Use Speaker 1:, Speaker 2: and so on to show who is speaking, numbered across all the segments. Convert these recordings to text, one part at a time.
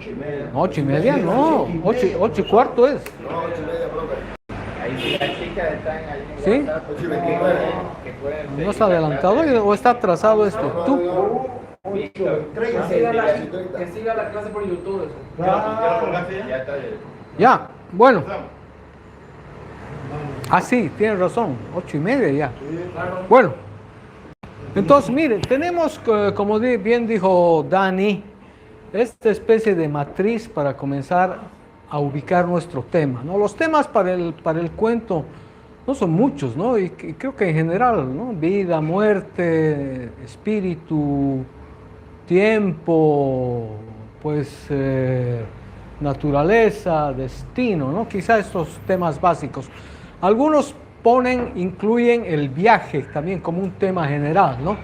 Speaker 1: 8:30.
Speaker 2: No, 8:30, no. 8:15 es.
Speaker 1: No, 8:30, profe.
Speaker 3: Ahí sí, las chicas están ahí en
Speaker 2: ¿Sí?
Speaker 3: WhatsApp,
Speaker 1: 8:29.
Speaker 3: que pueden
Speaker 2: ¿No
Speaker 3: seguir
Speaker 2: está
Speaker 3: la
Speaker 2: adelantado
Speaker 3: clase.
Speaker 2: o está atrasado esto? ¿Tú?
Speaker 1: 8:30.
Speaker 4: Que siga la clase por YouTube. Eso.
Speaker 3: Ya está.
Speaker 2: Ya, bueno. Ah, sí, tienes razón. 8:30 ya. Bueno. Entonces, mire, tenemos, como bien dijo Dani, esta especie de matriz para comenzar a ubicar nuestro tema, ¿no? Los temas para el cuento no son muchos, ¿no? Y creo que en general, ¿no? Vida, muerte, espíritu, tiempo, pues naturaleza, destino, ¿no? Quizá estos temas básicos. Algunos incluyen el viaje también como un tema general, ¿no?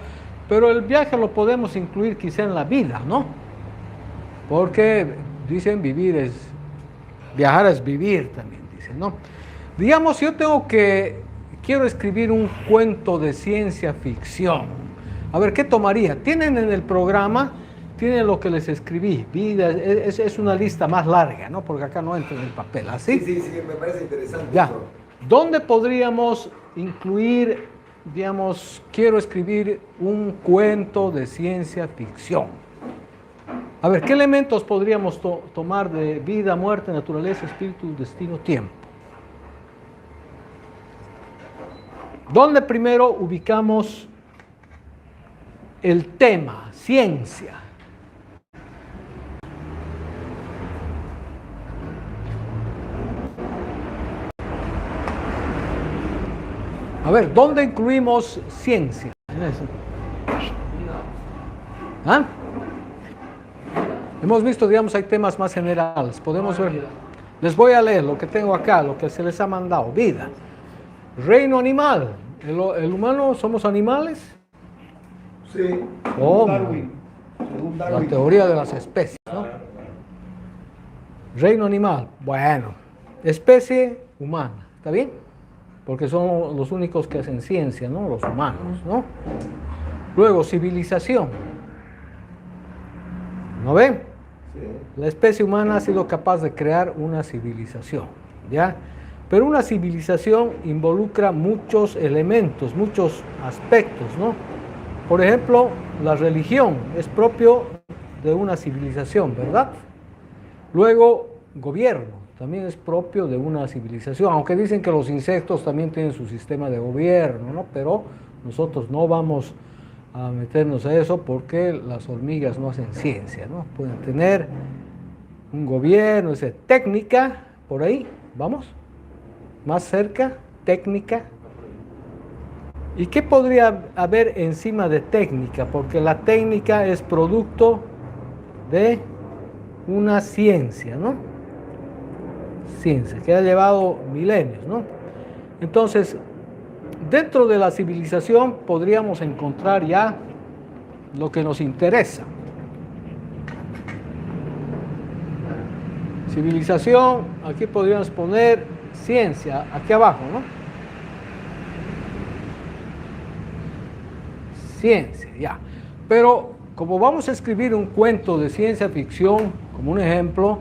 Speaker 2: Pero el viaje lo podemos incluir quizá en la vida, ¿no? Porque dicen viajar es vivir también, dicen, ¿no? Digamos, quiero escribir un cuento de ciencia ficción. A ver, ¿qué tomaría? Tienen en el programa, tienen lo que les escribí, vida, es una lista más larga, ¿no? Porque acá no entra en el papel, ¿así?
Speaker 1: Sí, me parece interesante.
Speaker 2: Ya.
Speaker 1: Eso.
Speaker 2: ¿Dónde podríamos incluir, digamos, quiero escribir un cuento de ciencia ficción? A ver, ¿qué elementos podríamos tomar de vida, muerte, naturaleza, espíritu, destino, tiempo? ¿Dónde primero ubicamos el tema, ciencia? A ver, ¿dónde incluimos ciencia? ¿Ah? Hemos visto, digamos, hay temas más generales. Podemos ver. Les voy a leer lo que tengo acá, lo que se les ha mandado. Vida. Reino animal. ¿El humano somos animales?
Speaker 1: Sí.
Speaker 2: ¿Cómo?
Speaker 1: Según
Speaker 2: La
Speaker 1: Darwin.
Speaker 2: teoría de las especies, ¿no? Reino animal. Bueno. Especie humana. ¿Está bien? Porque son los únicos que hacen ciencia, ¿no? Los humanos, ¿no? Luego, civilización. ¿No ven?
Speaker 1: Sí.
Speaker 2: La especie humana ha sido capaz de crear una civilización, ¿ya? Pero una civilización involucra muchos elementos, muchos aspectos, ¿no? Por ejemplo, la religión es propio de una civilización, ¿verdad? Luego, gobierno también es propio de una civilización, aunque dicen que los insectos también tienen su sistema de gobierno, ¿no? Pero nosotros no vamos a meternos a eso porque las hormigas no hacen ciencia, ¿no? Pueden tener un gobierno, técnica, por ahí, vamos, más cerca, técnica. ¿Y qué podría haber encima de técnica? Porque la técnica es producto de una ciencia, ¿no? Ciencia, que ha llevado milenios, ¿no? Entonces, dentro de la civilización podríamos encontrar ya lo que nos interesa. Civilización, aquí podríamos poner ciencia, aquí abajo, ¿no? Ciencia, ya. Pero como vamos a escribir un cuento de ciencia ficción, como un ejemplo,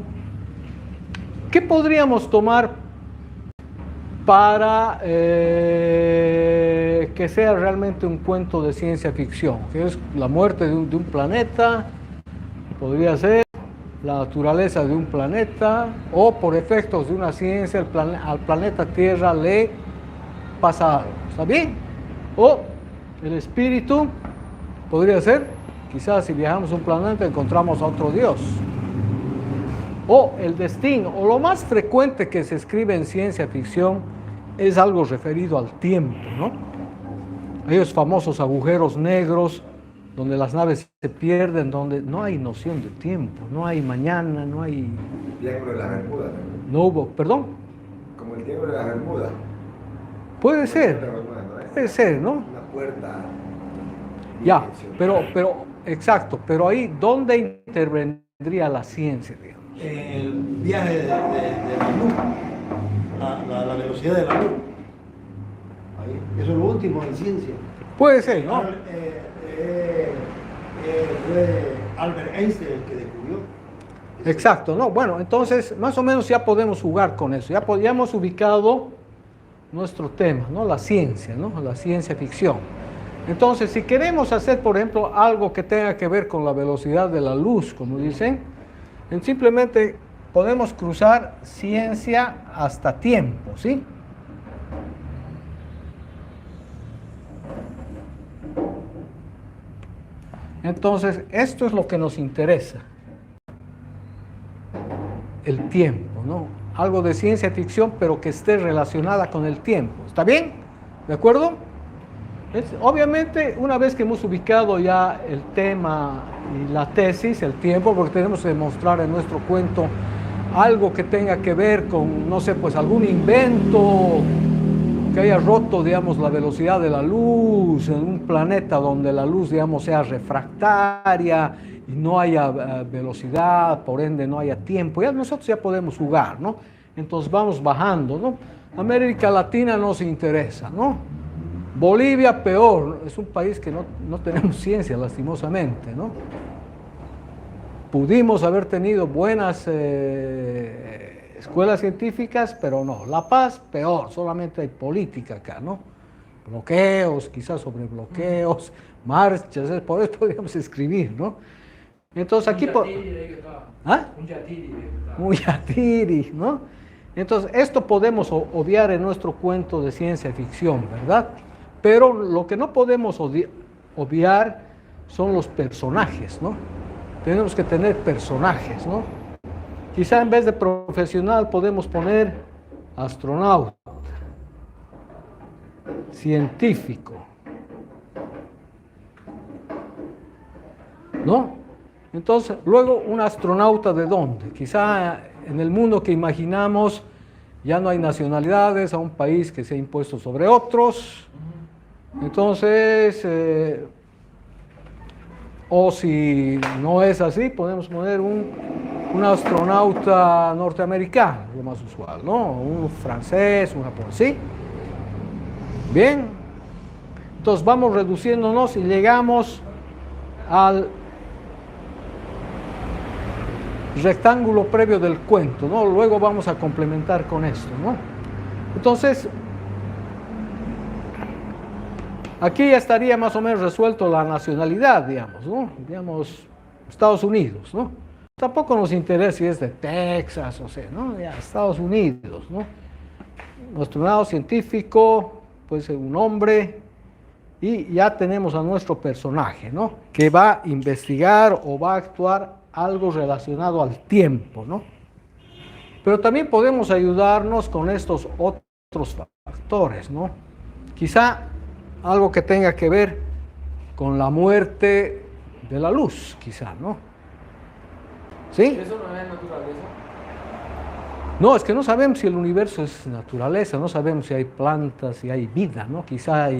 Speaker 2: ¿qué podríamos tomar para que sea realmente un cuento de ciencia ficción? Que es la muerte de un planeta, podría ser la naturaleza de un planeta, o por efectos de una ciencia al planeta Tierra le pasa algo, ¿está bien? O el espíritu, podría ser, quizás si viajamos a un planeta encontramos a otro Dios. O el destino, o lo más frecuente que se escribe en ciencia ficción es algo referido al tiempo, ¿no? Aquellos famosos agujeros negros donde las naves se pierden, donde no hay noción de tiempo, no hay mañana, no hay...
Speaker 1: El triángulo de las Bermudas.
Speaker 2: No hubo, perdón.
Speaker 1: Como el triángulo de las Bermudas.
Speaker 2: Puede ser, ¿no?
Speaker 1: Una puerta.
Speaker 2: Ya, pero, exacto, pero ahí, ¿dónde intervendría la ciencia, digamos?
Speaker 5: El viaje de la luz, la velocidad de la luz. Ahí. Eso es lo último en ciencia.
Speaker 2: Puede ser, ¿no?
Speaker 5: Fue Albert Einstein el que descubrió
Speaker 2: Exacto, ¿no? Bueno, entonces más o menos ya podemos jugar con eso. Ya hemos ubicado nuestro tema, ¿no? La ciencia, ¿no? La ciencia ficción. Entonces, si queremos hacer, por ejemplo, algo que tenga que ver con la velocidad de la luz, como dicen, simplemente podemos cruzar ciencia hasta tiempo, ¿sí? Entonces, esto es lo que nos interesa. El tiempo, ¿no? Algo de ciencia ficción, pero que esté relacionada con el tiempo. ¿Está bien? ¿De acuerdo? Obviamente, una vez que hemos ubicado ya el tema y la tesis, el tiempo, porque tenemos que demostrar en nuestro cuento algo que tenga que ver con, no sé, pues algún invento que haya roto, digamos, la velocidad de la luz en un planeta donde la luz, digamos, sea refractaria y no haya velocidad, por ende no haya tiempo. Ya nosotros ya podemos jugar, ¿no? Entonces vamos bajando, ¿no? América Latina nos interesa, ¿no? Bolivia peor, es un país que no tenemos ciencia, lastimosamente, ¿no? Pudimos haber tenido buenas escuelas científicas, pero no. La Paz peor, solamente hay política acá, ¿no? Bloqueos, quizás sobre bloqueos, marchas, por eso podríamos escribir, ¿no? Entonces aquí... ¿Ah? Un yatiri, ¿no? Entonces esto podemos obviar en nuestro cuento de ciencia ficción, ¿verdad? Pero lo que no podemos obviar son los personajes, ¿no? Tenemos que tener personajes, ¿no? Quizá en vez de profesional podemos poner astronauta, científico, ¿no? Entonces, luego un astronauta ¿de dónde? Quizá en el mundo que imaginamos ya no hay nacionalidades, a un país que se ha impuesto sobre otros. Entonces, o si no es así, podemos poner un astronauta norteamericano, lo más usual, ¿no? Un francés, un japonés, ¿sí? Bien. Entonces vamos reduciéndonos y llegamos al rectángulo previo del cuento, ¿no? Luego vamos a complementar con esto, ¿no? Entonces, aquí ya estaría más o menos resuelto la nacionalidad, digamos, ¿no? Digamos, Estados Unidos, ¿no? Tampoco nos interesa si es de Texas, o sea, ¿no? Ya, Estados Unidos, ¿no? Nuestro lado científico, puede ser un hombre, y ya tenemos a nuestro personaje, ¿no? Que va a investigar o va a actuar algo relacionado al tiempo, ¿no? Pero también podemos ayudarnos con estos otros factores, ¿no? Quizá algo que tenga que ver con la muerte de la luz, quizá, ¿no? ¿Sí?
Speaker 4: ¿Eso no es naturaleza?
Speaker 2: No, es que no sabemos si el universo es naturaleza, no sabemos si hay plantas, si hay vida, ¿no? Quizá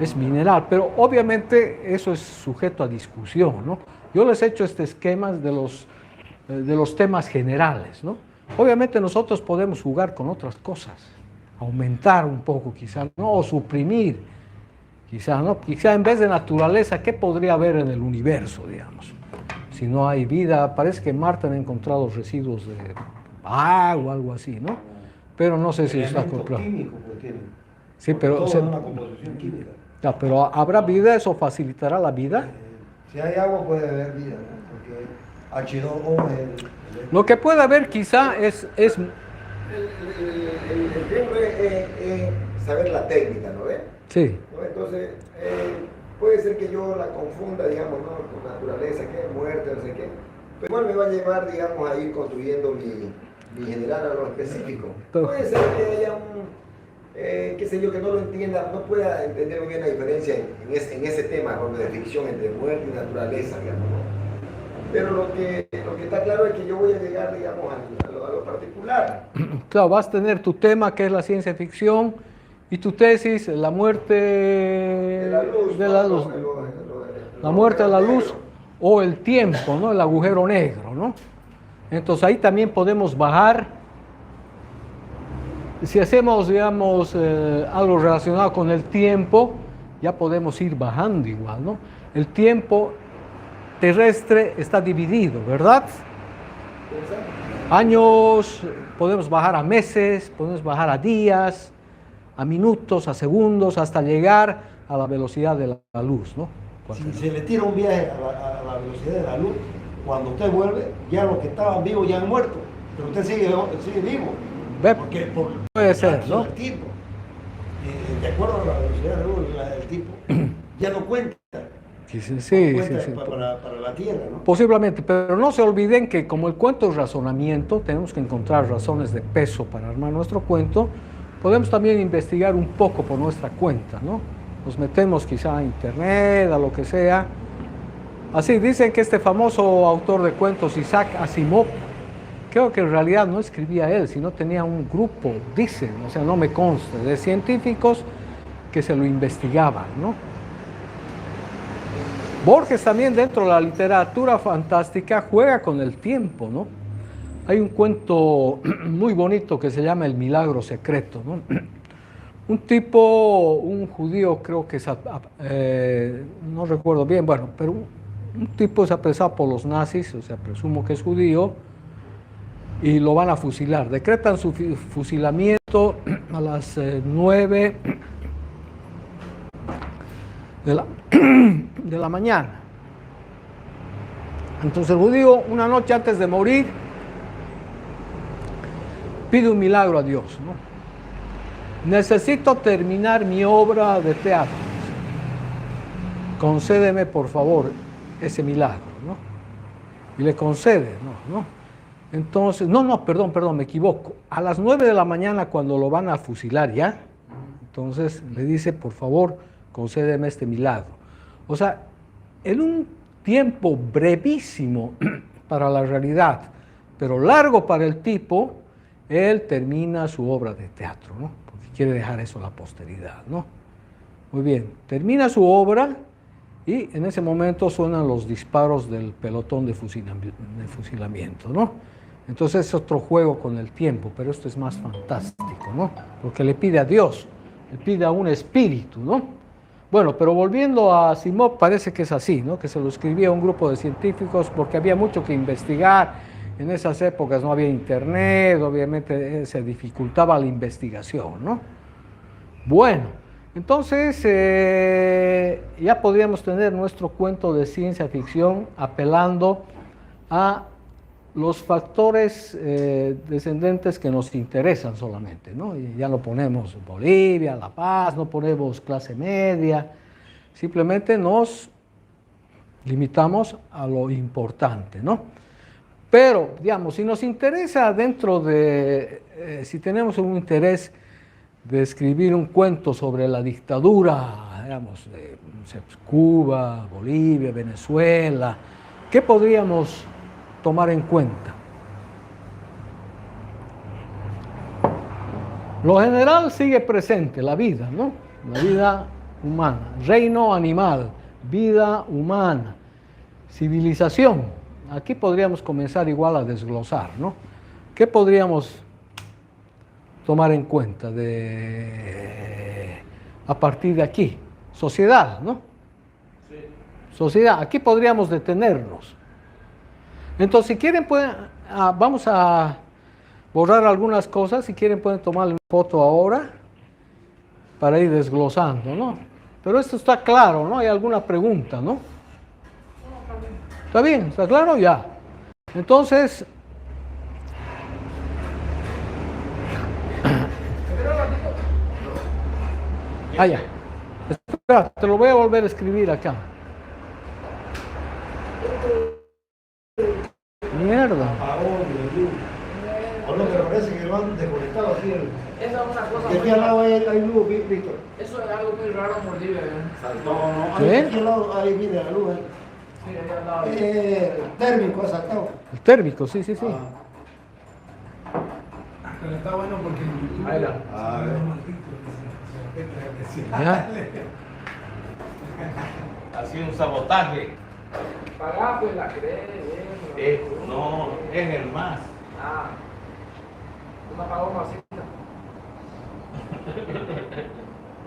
Speaker 2: es mineral, pero obviamente eso es sujeto a discusión, ¿no? Yo les he hecho este esquema de los temas generales, ¿no? Obviamente nosotros podemos jugar con otras cosas, aumentar un poco quizá, ¿no? O suprimir, quizá, ¿no? Quizá en vez de naturaleza, ¿qué podría haber en el universo, digamos? Si no hay vida, parece que en Marte han encontrado residuos de agua o algo así, ¿no? Pero no sé si está comprobado.
Speaker 5: Químico, pues, tiene.
Speaker 2: Sí, pero...
Speaker 5: Todo es una composición química.
Speaker 2: Ya, pero ¿habrá vida? ¿Eso facilitará la vida?
Speaker 5: Si hay agua puede haber vida, ¿no? Porque H2O es el...
Speaker 2: Lo que puede haber quizá es
Speaker 1: El tema es saber la técnica, ¿no ves?
Speaker 2: sí,
Speaker 1: ¿No? Entonces, puede ser que yo la confunda, digamos, ¿no? Con naturaleza, que es muerte, no sé qué. Pero igual me va a llevar, digamos, a ir construyendo mi general a lo específico. Puede ser que haya qué sé yo, que no lo entienda, no pueda entender muy bien la diferencia en ese tema de ficción entre muerte y naturaleza, digamos, ¿no? Pero lo que está claro es que yo voy a llegar, digamos, a lo particular.
Speaker 2: claro, vas a tener tu tema que es la ciencia ficción y tu tesis, la muerte de la luz, la muerte de la luz o el tiempo, ¿no? El agujero negro, ¿no? Entonces ahí también podemos bajar. Si hacemos, digamos, algo relacionado con el tiempo, ya podemos ir bajando igual, ¿no? El tiempo terrestre está dividido, ¿verdad? Años, podemos bajar a meses, podemos bajar a días, a minutos, a segundos, hasta llegar a la velocidad de la luz, ¿no?
Speaker 5: Si se le tira un viaje a la velocidad de la luz, cuando usted vuelve, ya los que estaban vivos ya han muerto, pero usted sigue vivo.
Speaker 2: Ve,
Speaker 5: Por
Speaker 2: puede ser, ¿no?
Speaker 5: el tipo, de acuerdo a la velocidad de la luz, el tipo ya no cuenta.
Speaker 2: Sí, sí, sí,
Speaker 5: Cuenta
Speaker 2: sí.
Speaker 5: para la Tierra, ¿no?
Speaker 2: Posiblemente, pero no se olviden que como el cuento es razonamiento, tenemos que encontrar razones de peso para armar nuestro cuento. Podemos también investigar un poco por nuestra cuenta, ¿no? Nos metemos quizá a internet, a lo que sea. Así dicen que este famoso autor de cuentos, Isaac Asimov, creo que en realidad no escribía él, sino tenía un grupo, dicen, o sea, no me consta, de científicos que se lo investigaban, ¿no? Borges también, dentro de la literatura fantástica, juega con el tiempo, ¿no? Hay un cuento muy bonito que se llama El milagro secreto, ¿no? Un tipo, un judío, creo que es, no recuerdo bien, bueno, pero un tipo es apresado por los nazis, o sea, presumo que es judío, y lo van a fusilar. Decretan su fusilamiento a las 9 de la mañana. Entonces el judío, una noche antes de morir, pide un milagro a Dios, ¿no? Necesito terminar mi obra de teatro. Concédeme, por favor, ese milagro, ¿no? Y le concede, ¿no? Entonces, perdón, me equivoco. A las 9 de la mañana, cuando lo van a fusilar ya, entonces le dice, por favor, concédeme este milagro. O sea, en un tiempo brevísimo para la realidad, pero largo para el tipo, él termina su obra de teatro, ¿no? Porque quiere dejar eso a la posteridad, ¿no? Muy bien, termina su obra y en ese momento suenan los disparos del pelotón de fusilamiento, ¿no? Entonces es otro juego con el tiempo, pero esto es más fantástico, ¿no? Porque le pide a Dios, le pide a un espíritu, ¿no? Bueno, pero volviendo a Asimov, parece que es así, ¿no? Que se lo escribía un grupo de científicos porque había mucho que investigar. En esas épocas no había internet, obviamente se dificultaba la investigación, ¿no? Bueno, entonces ya podríamos tener nuestro cuento de ciencia ficción apelando a los factores descendentes que nos interesan solamente, ¿no? Y ya no ponemos Bolivia, La Paz, no ponemos clase media, simplemente nos limitamos a lo importante, ¿no? Pero, digamos, si nos interesa dentro de, si tenemos un interés de escribir un cuento sobre la dictadura, digamos, de Cuba, Bolivia, Venezuela, ¿qué podríamos tomar en cuenta? Lo general sigue presente, la vida, ¿no? La vida humana, reino animal, vida humana, civilización. Aquí podríamos comenzar igual a desglosar, ¿no? ¿Qué podríamos tomar en cuenta a partir de aquí? Sociedad, ¿no? Sí. Sociedad, aquí podríamos detenernos. Entonces, si quieren, vamos a borrar algunas cosas. Si quieren, pueden tomarle una foto ahora para ir desglosando, ¿no? Pero esto está claro, ¿no? ¿Hay alguna pregunta, no? ¿Está bien? ¿Está claro? Ya. Entonces, ya. Espera, te lo voy a volver a escribir acá. Mierda.
Speaker 5: Por lo que parece que lo han desconectado así.
Speaker 4: Esa es una cosa
Speaker 5: Y aquí al lado hay luz, Víctor.
Speaker 4: Eso es algo muy raro en Bolivia, ¿eh?
Speaker 5: No,
Speaker 2: ¿Qué?
Speaker 5: aquí al lado ahí viene la luz.
Speaker 4: Sí, ahí al lado.
Speaker 5: Térmico ha saltado.
Speaker 2: El térmico, sí, sí, sí.
Speaker 6: Pero está bueno porque
Speaker 4: Ahí la.
Speaker 2: Ya.
Speaker 3: Ha sido un sabotaje.
Speaker 4: Pagá, pues la crees,
Speaker 3: No, es el más.
Speaker 4: Ah. Una paloma así.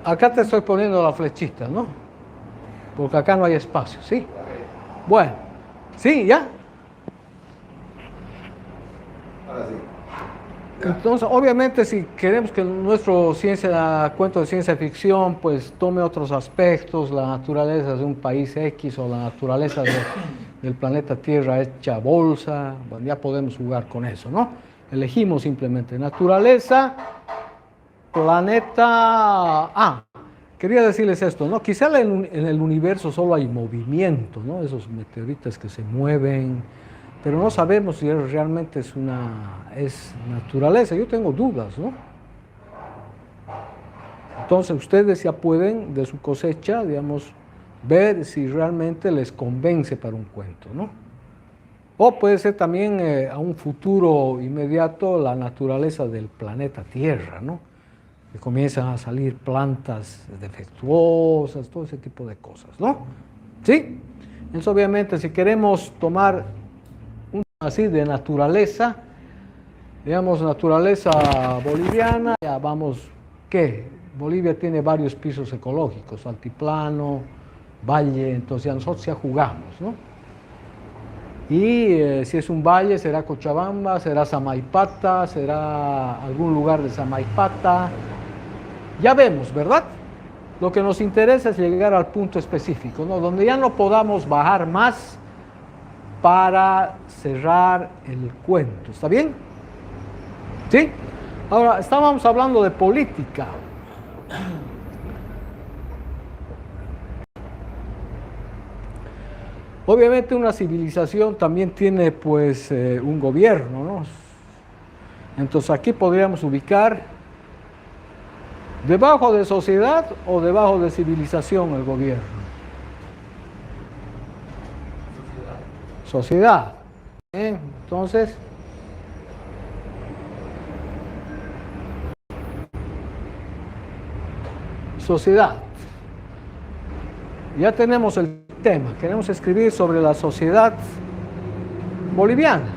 Speaker 2: Acá te estoy poniendo la flechita, ¿no? Porque acá no hay espacio, ¿sí? Bueno, ¿sí? ¿Ya?
Speaker 1: Ahora sí.
Speaker 2: Entonces, obviamente, si queremos que nuestro cuento de ciencia ficción, pues tome otros aspectos, la naturaleza de un país X o la naturaleza del planeta Tierra hecha bolsa, bueno, ya podemos jugar con eso, ¿no? Elegimos simplemente naturaleza, planeta A. Quería decirles esto, ¿no? Quizá en el universo solo hay movimiento, ¿no? Esos meteoritos que se mueven, pero no sabemos si realmente es naturaleza. Yo tengo dudas, ¿no? Entonces ustedes ya pueden de su cosecha, digamos, ver si realmente les convence para un cuento, ¿no? O puede ser también a un futuro inmediato la naturaleza del planeta Tierra, ¿no? Que comienzan a salir plantas defectuosas, todo ese tipo de cosas, ¿no? ¿Sí? Entonces obviamente si queremos tomar así de naturaleza, digamos naturaleza boliviana, ya vamos, ¿qué? Bolivia tiene varios pisos ecológicos, altiplano, valle, entonces ya nosotros ya jugamos, ¿no? Y si es un valle será Cochabamba, será Samaipata, será algún lugar de Samaipata, ya vemos, ¿verdad? Lo que nos interesa es llegar al punto específico, ¿no? Donde ya no podamos bajar más para cerrar el cuento. ¿Está bien? ¿Sí? Ahora, estábamos hablando de política. Obviamente una civilización también tiene pues un gobierno, ¿no? Entonces aquí podríamos ubicar debajo de sociedad o debajo de civilización el gobierno. Sociedad. Entonces, sociedad. Ya tenemos el tema. Queremos escribir sobre la sociedad boliviana,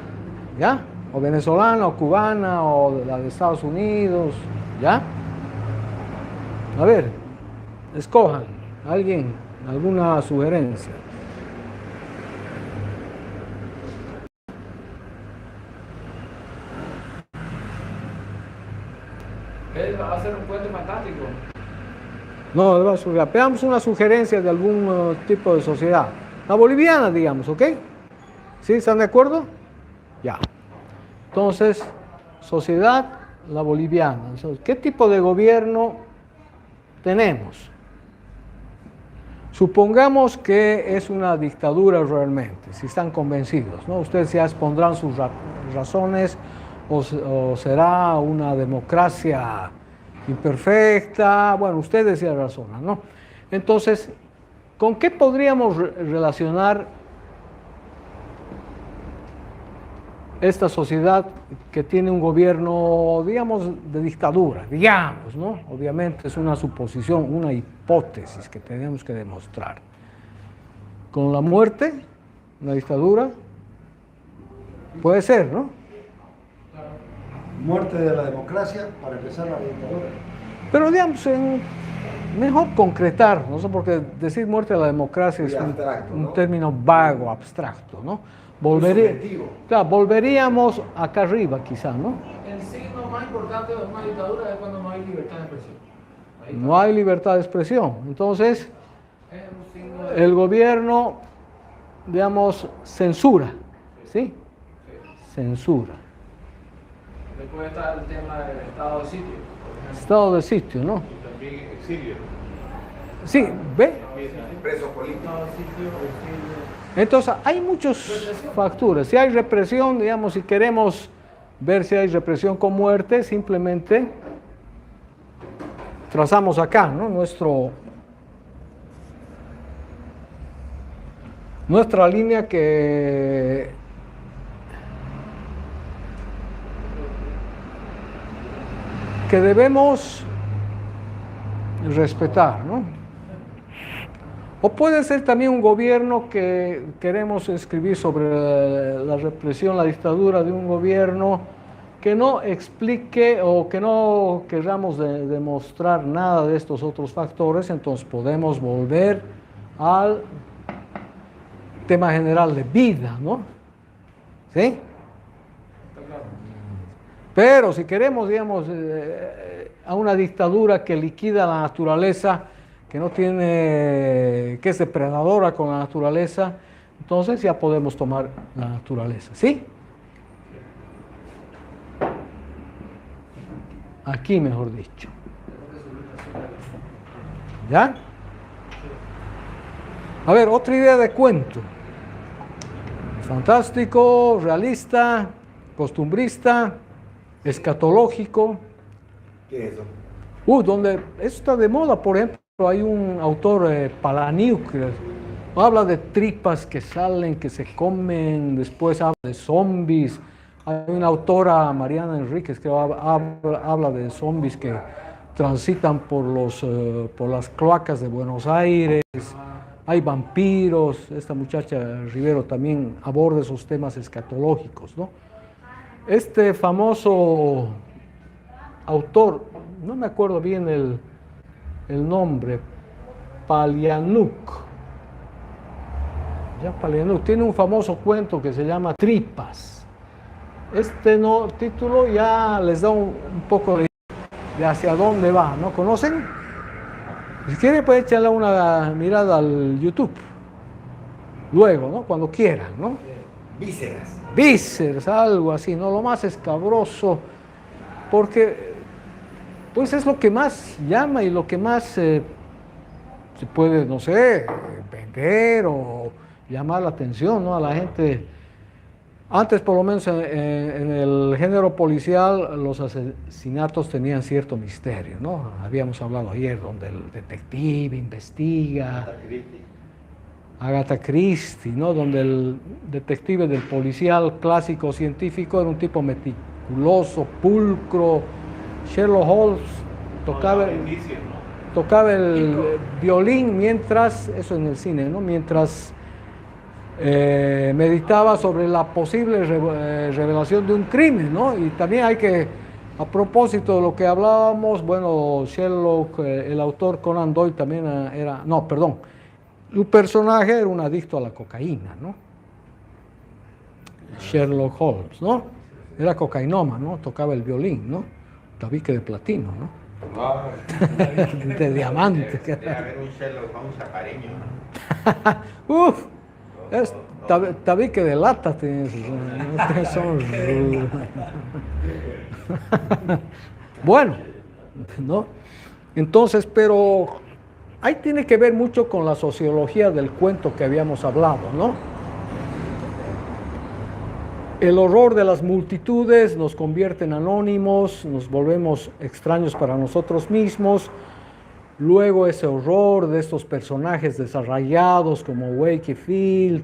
Speaker 2: ¿ya? O venezolana, o cubana, o la de Estados Unidos, ¿ya? A ver, escojan. ¿Alguien? ¿Alguna sugerencia?
Speaker 4: Él va a hacer un cuento fantástico.
Speaker 2: No, veamos una sugerencia de algún tipo de sociedad. La boliviana, digamos, ¿ok? ¿Sí? ¿Están de acuerdo? Ya. Entonces, sociedad, la boliviana. Entonces, ¿qué tipo de gobierno tenemos? Supongamos que es una dictadura realmente, si están convencidos, ¿no? Ustedes ya expondrán sus razones o será una democracia imperfecta, bueno, ustedes ya razonan, ¿no? Entonces, ¿con qué podríamos relacionar esta sociedad que tiene un gobierno, digamos, de dictadura, digamos, ¿no? Obviamente es una suposición, una hipótesis que tenemos que demostrar. Con la muerte, una dictadura, puede ser, ¿no?
Speaker 5: Muerte de la democracia para empezar la dictadura.
Speaker 2: Pero digamos, mejor concretar, no sé, porque decir muerte de la democracia es
Speaker 1: abstracto, ¿no?
Speaker 2: un término vago, abstracto, ¿no? Claro, volveríamos acá arriba quizá, ¿no?
Speaker 4: El signo más importante de una dictadura es cuando no hay libertad de expresión.
Speaker 2: No hay libertad de expresión. Entonces, el gobierno, digamos, censura, ¿sí? Censura.
Speaker 4: Después está el tema del estado de sitio.
Speaker 2: Estado de sitio, ¿no?
Speaker 3: También exilio.
Speaker 2: Sí, ¿ve?
Speaker 1: Presos políticos.
Speaker 4: Estado de sitio, exilio.
Speaker 2: Entonces, hay muchas facturas. Si hay represión, digamos, si queremos ver si hay represión con muerte, simplemente trazamos acá, ¿no? Nuestra línea que debemos respetar, ¿no? O puede ser también un gobierno que queremos escribir sobre la represión, la dictadura de un gobierno que no explique o que no queramos demostrar nada de estos otros factores, entonces podemos volver al tema general de vida, ¿no? ¿Sí? Pero si queremos, digamos, a una dictadura que liquida la naturaleza, que no tiene, que es depredadora con la naturaleza, entonces ya podemos tomar la naturaleza, ¿sí? Aquí, mejor dicho. ¿Ya? A ver, otra idea de cuento. Fantástico, realista, costumbrista, escatológico.
Speaker 1: ¿Qué es eso?
Speaker 2: Donde eso está de moda, por ejemplo, hay un autor, Palahniuk, que habla de tripas que salen, que se comen, después habla de zombies. Hay una autora, Mariana Enríquez, que habla de zombies que transitan por las cloacas de Buenos Aires. Hay vampiros. Esta muchacha Rivero también aborda esos temas escatológicos, ¿no? Este famoso autor, no me acuerdo bien el nombre, Palahniuk. Palahniuk tiene un famoso cuento que se llama Tripas. Este título ya les da un poco de hacia dónde va, ¿no? ¿Conocen? Si quieren pueden echarle una mirada al YouTube. Luego, ¿no? Cuando quieran, ¿no?
Speaker 1: Vísceras.
Speaker 2: Vísceras, algo así, ¿no? Lo más escabroso, porque pues es lo que más llama y lo que más se puede, no sé, vender o llamar la atención, ¿no? A la gente. Antes, por lo menos en el género policial, los asesinatos tenían cierto misterio, ¿no? Habíamos hablado ayer donde el detective investiga, Agatha Christie, ¿no? Donde el detective del policial clásico científico era un tipo meticuloso, pulcro. Sherlock Holmes tocaba el violín mientras, eso en el cine, ¿no? Mientras meditaba sobre la posible revelación de un crimen, ¿no? Y también hay que, a propósito de lo que hablábamos, bueno, Sherlock, el autor Conan Doyle también su personaje era un adicto a la cocaína, ¿no? Sherlock Holmes, ¿no? Era cocainoma, ¿no? Tocaba el violín, ¿no? Tabique de platino, ¿no? De diamante.
Speaker 3: Debe haber un Sherlock Holmes apareño.
Speaker 2: Uf. Tabique de lata Bueno, ¿no? Entonces, pero ahí tiene que ver mucho con la sociología del cuento que habíamos hablado, ¿no? El horror de las multitudes nos convierte en anónimos, nos volvemos extraños para nosotros mismos. Luego ese horror de estos personajes desarrollados como Wakefield,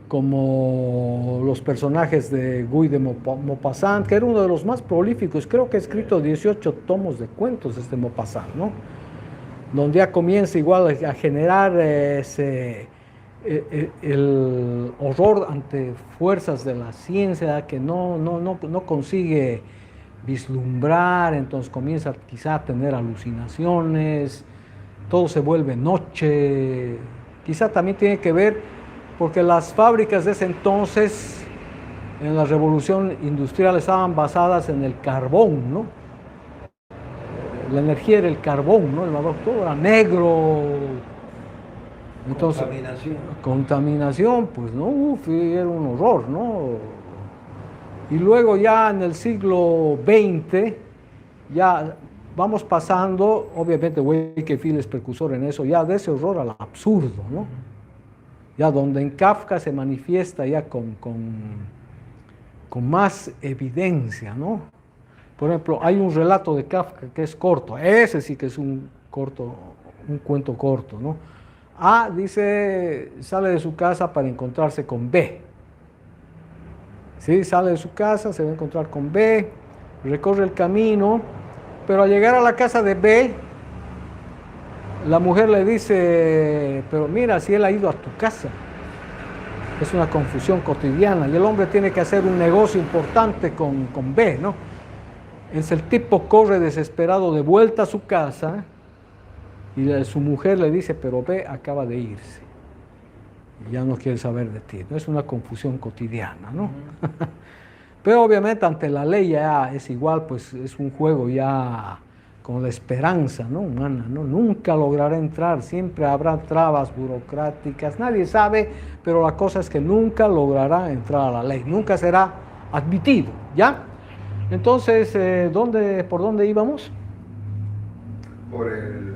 Speaker 2: como los personajes de Guy de Maupassant, que era uno de los más prolíficos, creo que ha escrito 18 tomos de cuentos Maupassant, ¿no? Donde ya comienza igual a generar el horror ante fuerzas de la ciencia que no consigue vislumbrar, entonces comienza quizá a tener alucinaciones, todo se vuelve noche. Quizá también tiene que ver porque las fábricas de ese entonces, en la revolución industrial, estaban basadas en el carbón, ¿no? La energía era el carbón, ¿no? Todo era negro. Entonces, contaminación, pues, ¿no? Era un horror, ¿no? Y luego ya en el siglo XX, ya vamos pasando, obviamente Wakefield es precursor en eso, ya de ese horror al absurdo, ¿no? Ya donde en Kafka se manifiesta ya con más evidencia, ¿no? Por ejemplo, hay un relato de Kafka que es corto, ese sí que es un cuento corto, ¿no? A, dice, sale de su casa para encontrarse con B. Sí, sale de su casa, se va a encontrar con B, recorre el camino, pero al llegar a la casa de B, la mujer le dice, pero mira, si él ha ido a tu casa. Es una confusión cotidiana y el hombre tiene que hacer un negocio importante con B, ¿no? Entonces el tipo corre desesperado de vuelta a su casa y su mujer le dice, pero B acaba de irse. Y ya no quiere saber de ti, ¿no? Es una confusión cotidiana, ¿no? Pero obviamente ante la ley ya es igual, pues es un juego ya con la esperanza, ¿no?, humana, ¿no? Nunca logrará entrar, siempre habrá trabas burocráticas, nadie sabe, pero la cosa es que nunca logrará entrar a la ley, nunca será admitido, ¿ya? Entonces, ¿por dónde íbamos?
Speaker 1: Por el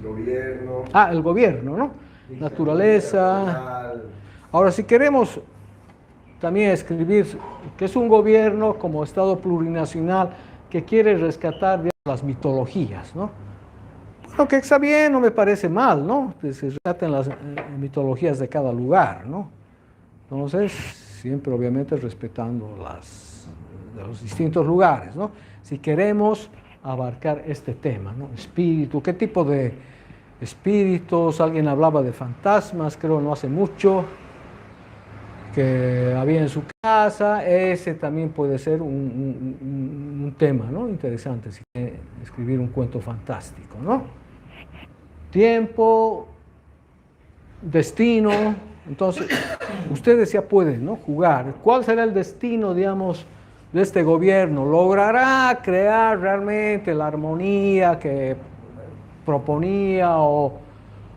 Speaker 1: gobierno.
Speaker 2: Ah, el gobierno, ¿no? Naturaleza. Ahora, si queremos también escribir que es un gobierno como Estado plurinacional que quiere rescatar las mitologías, ¿no? Bueno, que está bien, no me parece mal, ¿no? Que se rescaten las mitologías de cada lugar, ¿no? Entonces, siempre obviamente respetando de los distintos lugares, ¿no? Si queremos abarcar este tema, ¿no? Espíritu, ¿qué tipo de espíritus? Alguien hablaba de fantasmas, creo no hace mucho, que había en su casa. Ese también puede ser un tema, ¿no?, interesante, si quiere escribir un cuento fantástico, ¿no? Tiempo, destino. Entonces, ustedes ya pueden, ¿no?, jugar. ¿Cuál será el destino, digamos, de este gobierno? ¿Logrará crear realmente la armonía que proponía o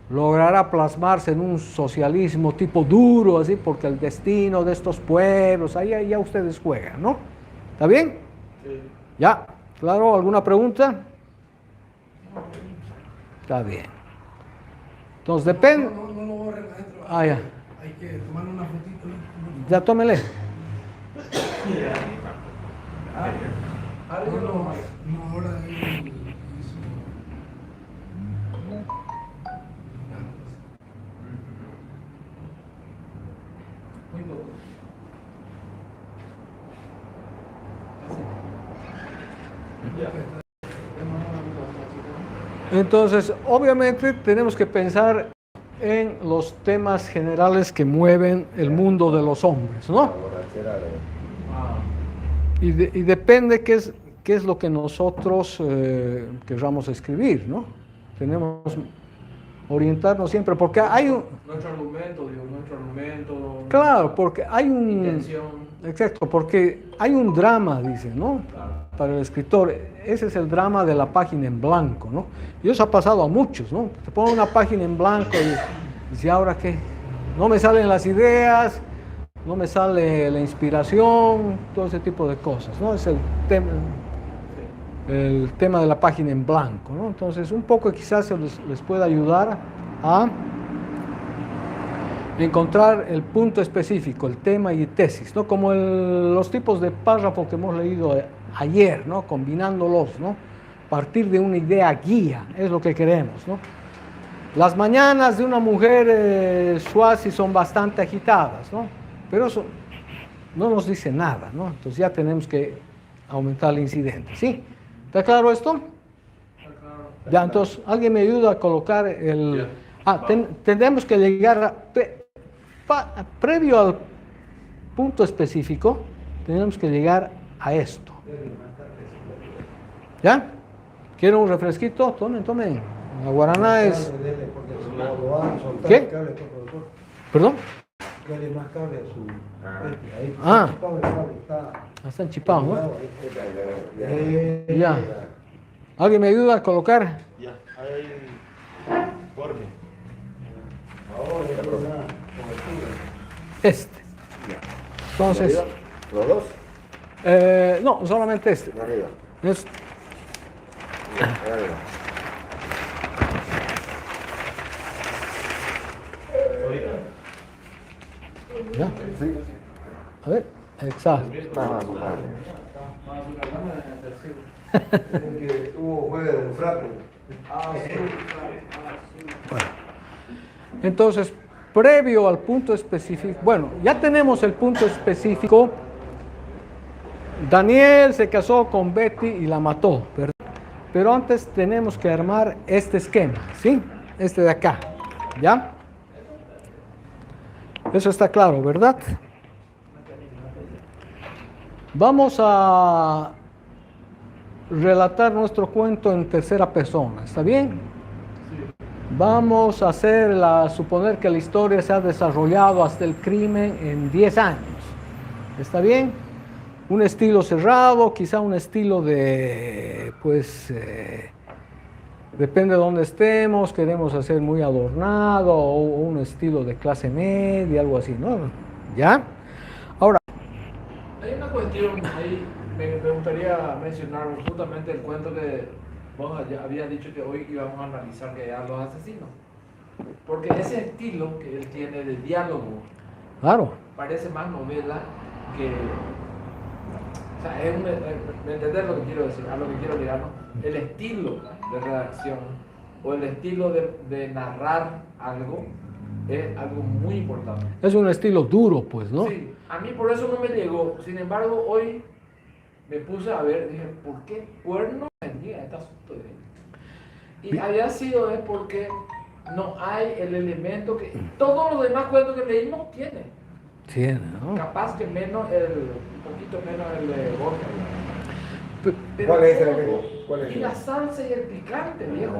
Speaker 2: logrará plasmarse en un socialismo tipo duro, así, porque el destino de estos pueblos, ahí ya ustedes juegan, ¿no? ¿Está bien? Sí. ¿Ya? ¿Claro? ¿Alguna pregunta? Está bien. Entonces, depende...
Speaker 5: No lo borren adentro.
Speaker 2: Ah, ya.
Speaker 5: Hay que tomar una fotito.
Speaker 2: Ya, tómele.
Speaker 5: No, ahora
Speaker 2: Entonces, obviamente tenemos que pensar en los temas generales que mueven el mundo de los hombres, ¿no? Y depende qué es lo que nosotros querramos escribir, ¿no? Tenemos orientarnos siempre, porque hay un...
Speaker 4: Nuestro argumento.
Speaker 2: Claro, porque hay un...
Speaker 4: Intención.
Speaker 2: Exacto, porque hay un drama, dice, ¿no?
Speaker 4: Claro.
Speaker 2: Para el escritor, ese es el drama de la página en blanco, ¿no? Y eso ha pasado a muchos, ¿no? Te ponen una página en blanco y dice, ¿ahora qué? No me salen las ideas, no me sale la inspiración, todo ese tipo de cosas, ¿no? Es el tema de la página en blanco, ¿no? Entonces, un poco quizás les pueda ayudar a encontrar el punto específico, el tema y tesis, ¿no? Como los tipos de párrafo que hemos leído ayer, ¿no? Combinándolos, ¿no? Partir de una idea guía, es lo que queremos, ¿no? Las mañanas de una mujer swazi son bastante agitadas, ¿no? Pero eso no nos dice nada, ¿no? Entonces ya tenemos que aumentar el incidente, ¿sí? ¿Está claro esto? Ya, entonces, ¿alguien me ayuda a colocar el...? Tenemos que llegar previo al punto específico, tenemos que llegar a esto. ¿Ya? ¿Quieren un refresquito? Tomen. La guaraná es... ¿Qué? ¿Perdón?
Speaker 5: Dale más cable a su...
Speaker 2: Está enchipado, ¿no? Ya. ¿Alguien me ayuda a colocar?
Speaker 5: Ya, ahí... Jorge.
Speaker 2: Este. Entonces...
Speaker 1: ¿Los dos?
Speaker 2: No, solamente este.
Speaker 1: Arriba.
Speaker 2: Es-
Speaker 1: Arriba.
Speaker 2: ¿Ya?
Speaker 1: Sí.
Speaker 2: A ver, exacto.
Speaker 1: Que hubo jueves de fraco.
Speaker 2: Entonces, previo al punto específico, bueno, ya tenemos el punto específico. Daniel se casó con Betty y la mató, ¿verdad? Pero antes tenemos que armar este esquema, ¿sí? Este de acá, ¿ya? Eso está claro, ¿verdad? Vamos a relatar nuestro cuento en tercera persona, ¿está bien? Vamos a suponer que la historia se ha desarrollado hasta el crimen en 10 años, ¿está bien? un estilo cerrado, quizá un estilo de, pues, depende de dónde estemos, queremos hacer muy adornado, o un estilo de clase media, algo así, ¿no? ¿Ya? Ahora,
Speaker 4: Hay una cuestión ahí, me gustaría mencionar justamente el cuento que vos habías dicho que hoy íbamos a analizar, que eran los asesinos. Porque ese estilo que él tiene de diálogo
Speaker 2: claro,
Speaker 4: parece más novela que... O sea, es ¿me entendés lo que quiero decir? A lo que quiero llegar, ¿no? El estilo de redacción o el estilo de narrar algo es algo muy importante.
Speaker 2: es un estilo duro, pues, ¿no?
Speaker 4: Sí, a mí por eso no me llegó. Sin embargo, hoy me puse a ver, dije, ¿por qué cuerno venía este asunto de él? Y había sido es porque no hay el elemento que todos los demás cuentos que leímos tienen.
Speaker 2: Tiene, ¿no?
Speaker 4: Capaz que menos un poquito menos el de Borges. Pero
Speaker 1: ¿Cuál es el
Speaker 4: todo,
Speaker 1: elemento? ¿Cuál es el
Speaker 4: y la
Speaker 1: elemento?
Speaker 4: salsa y el picante, viejo.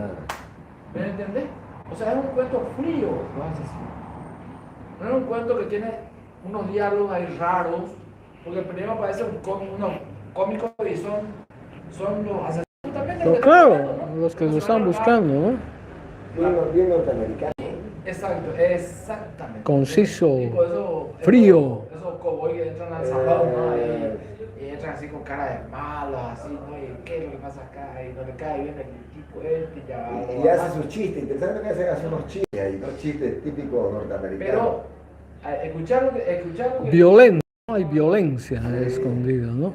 Speaker 4: ¿Me entendés? O sea, es un cuento frío, los asesinos. No es un cuento que tiene unos diálogos ahí raros, porque el primero parece unos cómicos y son los asesinos también.
Speaker 2: Pero claro, los que lo están buscando, ¿no?
Speaker 1: Bien norteamericano.
Speaker 4: Exacto, exactamente.
Speaker 2: Conciso,
Speaker 4: Tipo eso,
Speaker 2: frío.
Speaker 4: Esos cowboys que entran al salón, ¿no? Y entran así con cara de malos, así, ¿no? Y qué es lo que pasa acá, y no le cae bien el tipo este, y ya.
Speaker 1: Y hace sus chistes, interesante que hace unos chistes ahí, unos chistes típicos norteamericanos.
Speaker 4: Pero, escuchar lo que
Speaker 2: Violento, ¿no? Hay violencia escondida, ¿no?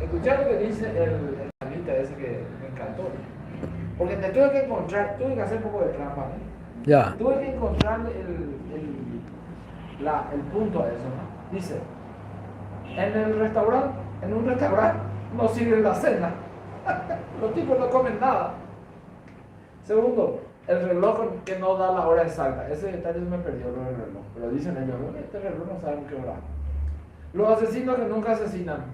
Speaker 4: escuchar lo que dice el panita ese que me encantó. Porque te tuve que encontrar, tuve que hacer un poco de trampa, ¿no?
Speaker 2: Ya.
Speaker 4: Tuve que encontrar el punto a eso, ¿no? Dice, en un restaurante no sirven la cena. Los tipos no comen nada. Segundo, el reloj que no da la hora exacta. Ese detalle me perdió lo del reloj. Pero dicen ellos, bueno, este reloj no sabemos qué hora. Los asesinos que nunca asesinan.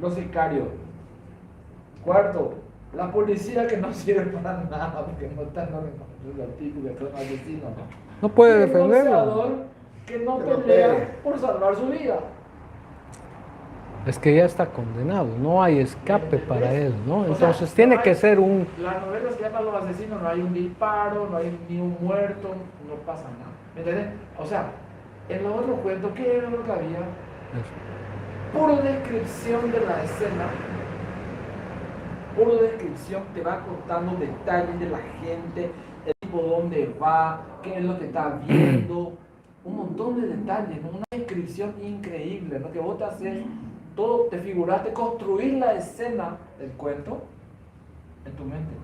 Speaker 4: Los sicarios. Cuarto, la policía que no sirve para nada porque no están los tipos que son asesinos, ¿no?
Speaker 2: No puede
Speaker 4: Y el
Speaker 2: defenderlo.
Speaker 4: boxeador que no pelea por salvar su vida.
Speaker 2: Es que ya está condenado, no hay escape para él, ¿no? Entonces tiene que ser un...
Speaker 4: Las novelas que llaman los asesinos, no hay un disparo, no hay ni un muerto, no pasa nada. ¿Me entiendes? O sea, en los otros cuentos, ¿qué era lo que había? Pura descripción de la escena. Pura descripción, te va contando detalles de la gente, el tipo dónde va, qué es lo que está viendo, un montón de detalles, ¿no? Una descripción increíble, ¿no? Que vos te haces, todo, te figuraste, construir la escena del cuento en tu mente.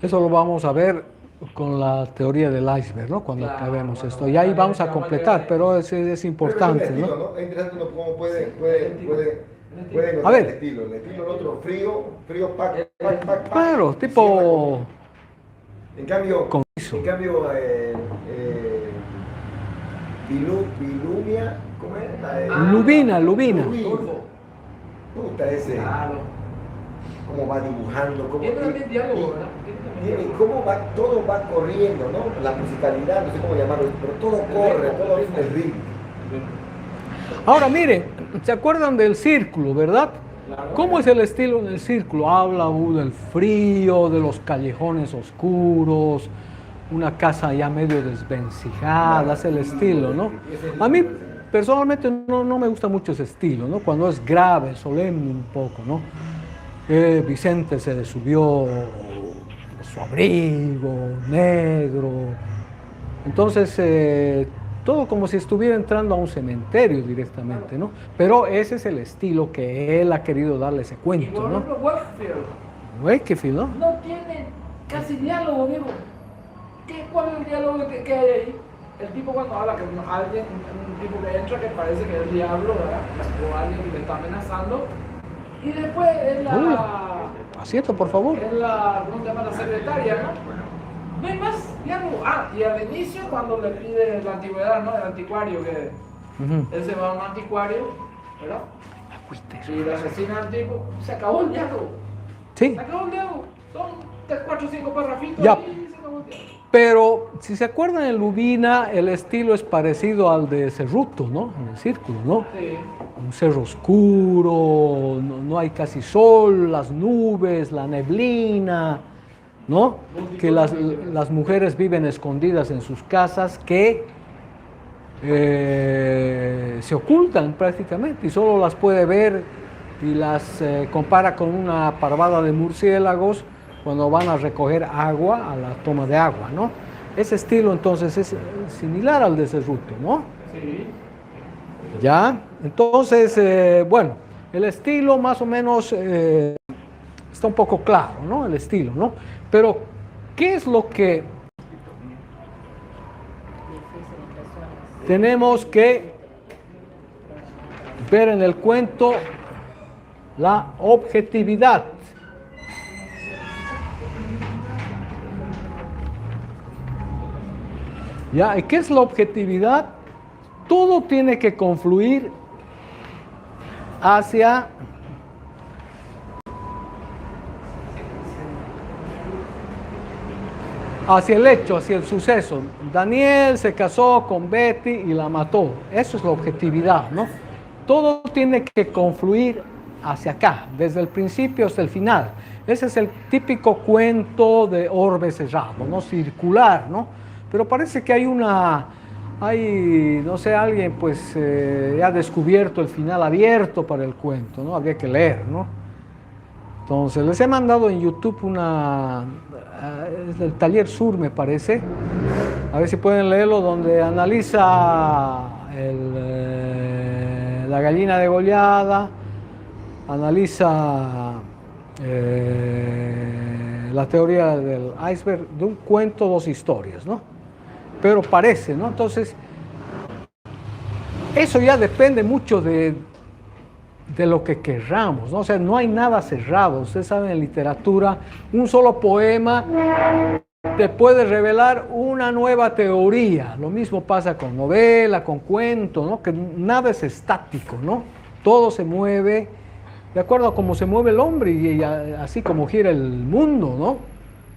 Speaker 2: Eso lo vamos a ver con la teoría del iceberg, ¿no? Cuando
Speaker 4: Claro,
Speaker 2: acabemos
Speaker 4: bueno,
Speaker 2: esto. Y ahí vamos a
Speaker 4: vamos a
Speaker 2: completar,
Speaker 4: llegar
Speaker 2: pero es importante,
Speaker 1: Pero es un estilo,
Speaker 2: ¿no?
Speaker 1: ¿no? Es interesante uno cómo puede
Speaker 2: A
Speaker 1: notar
Speaker 2: ver.
Speaker 1: el estilo el otro frío, pack.
Speaker 2: Claro, tipo...
Speaker 1: En cambio,
Speaker 2: Conciso.
Speaker 1: Vilumia, ¿cómo es?
Speaker 2: Lubina.
Speaker 4: Turbo.
Speaker 1: Puta ese,
Speaker 4: Claro.
Speaker 1: cómo va dibujando, cómo
Speaker 4: Tiene también diálogo, ¿verdad? Tiene también
Speaker 1: y
Speaker 4: diálogo.
Speaker 1: cómo va, todo va corriendo, ¿no? La musicalidad, no sé cómo llamarlo, pero todo corre, todo es el ritmo.
Speaker 2: Ahora miren, ¿se acuerdan del círculo, verdad?
Speaker 4: Claro.
Speaker 2: ¿Cómo es el estilo en el círculo? Habla del frío, de los callejones oscuros, una casa ya medio desvencijada, es el estilo, ¿no? A mí personalmente no me gusta mucho ese estilo, ¿no? Cuando es grave, solemne un poco, ¿no? Vicente se subió su abrigo negro, entonces todo como si estuviera entrando a un cementerio directamente, ¿no? Pero ese es el estilo que él ha querido darle ese
Speaker 4: Y
Speaker 2: cuento,
Speaker 4: por
Speaker 2: ¿no?
Speaker 4: ejemplo, Wakefield
Speaker 2: Wakefield, ¿no?
Speaker 4: no tiene casi diálogo, viejo. ¿Cuál es el diálogo que hay ahí? El tipo cuando habla que alguien, un tipo que entra que parece que es el diablo, ¿verdad? O alguien que le está amenazando. Y después es
Speaker 2: Asiento, por favor.
Speaker 4: ¿cómo se llama? La secretaria, ¿no? No hay más diálogo. Y al inicio cuando le pide la antigüedad, ¿no? El anticuario, que él se va a un anticuario, ¿verdad? Y le asesina al tipo. Se acabó el diálogo.
Speaker 2: Sí.
Speaker 4: Se acabó el diálogo. Son 3, 4, 5 parrafitos
Speaker 2: Ya.
Speaker 4: y se acabó el diálogo.
Speaker 2: Pero si se acuerdan en Lubina, el estilo es parecido al de Cerruto, ¿no? En el círculo, ¿no?
Speaker 4: Sí.
Speaker 2: Un cerro oscuro, no hay casi sol, las nubes, la neblina, ¿no? Que las mujeres viven escondidas en sus casas, que se ocultan prácticamente y solo las puede ver y las compara con una parvada de murciélagos cuando van a recoger agua, a la toma de agua, ¿no? Ese estilo entonces es similar al de Cerruto, ¿no?
Speaker 4: Sí.
Speaker 2: ¿Ya? Entonces, bueno, el estilo más o menos está un poco claro, ¿no? El estilo, ¿no? Pero, ¿qué es lo que tenemos que ver en el cuento? La objetividad. ¿Ya? ¿Y qué es la objetividad? Todo tiene que confluir hacia el hecho, hacia el suceso. Daniel se casó con Betty y la mató. Eso es la objetividad, ¿no? Todo tiene que confluir hacia acá, desde el principio hasta el final. Ese es el típico cuento de orbe cerrado, ¿no? Circular, ¿no? Pero parece que no sé, alguien pues ha descubierto el final abierto para el cuento, ¿no? Habría que leer, ¿no? Entonces, les he mandado en YouTube es del Taller Sur, me parece, a ver si pueden leerlo, donde analiza la gallina degollada, analiza la teoría del iceberg, de un cuento, dos historias, ¿no? Pero parece, ¿no? Entonces, eso ya depende mucho de lo que querramos, ¿no? O sea, no hay nada cerrado. Ustedes saben, en literatura, un solo poema te puede revelar una nueva teoría. Lo mismo pasa con novela, con cuento, ¿no? Que nada es estático, ¿no? Todo se mueve de acuerdo a cómo se mueve el hombre y así como gira el mundo, ¿no?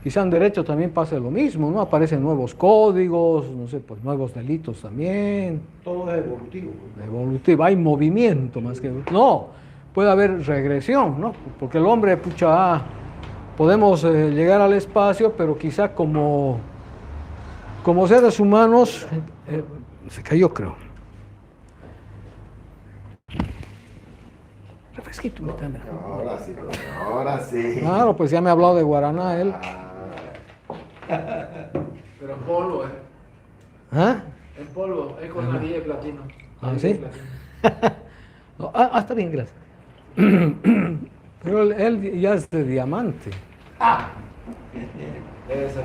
Speaker 2: Quizá en derecho también pase lo mismo, ¿no? Aparecen nuevos códigos, no sé, pues nuevos delitos también.
Speaker 5: Todo es evolutivo.
Speaker 2: Evolutivo, hay movimiento más que... No, puede haber regresión, ¿no? Porque el hombre, pucha, podemos llegar al espacio, pero quizá como seres humanos, se cayó, creo. Refresquito,
Speaker 1: Ahora sí, ahora sí.
Speaker 2: Claro, pues ya me ha hablado de Guaraná él.
Speaker 4: Pero en polvo,
Speaker 2: ¿Ah?
Speaker 4: En polvo, es con anillo de platino.
Speaker 2: ¿Ah, sí? Está bien, gracias. Pero él ya es de diamante.
Speaker 4: Debe ser.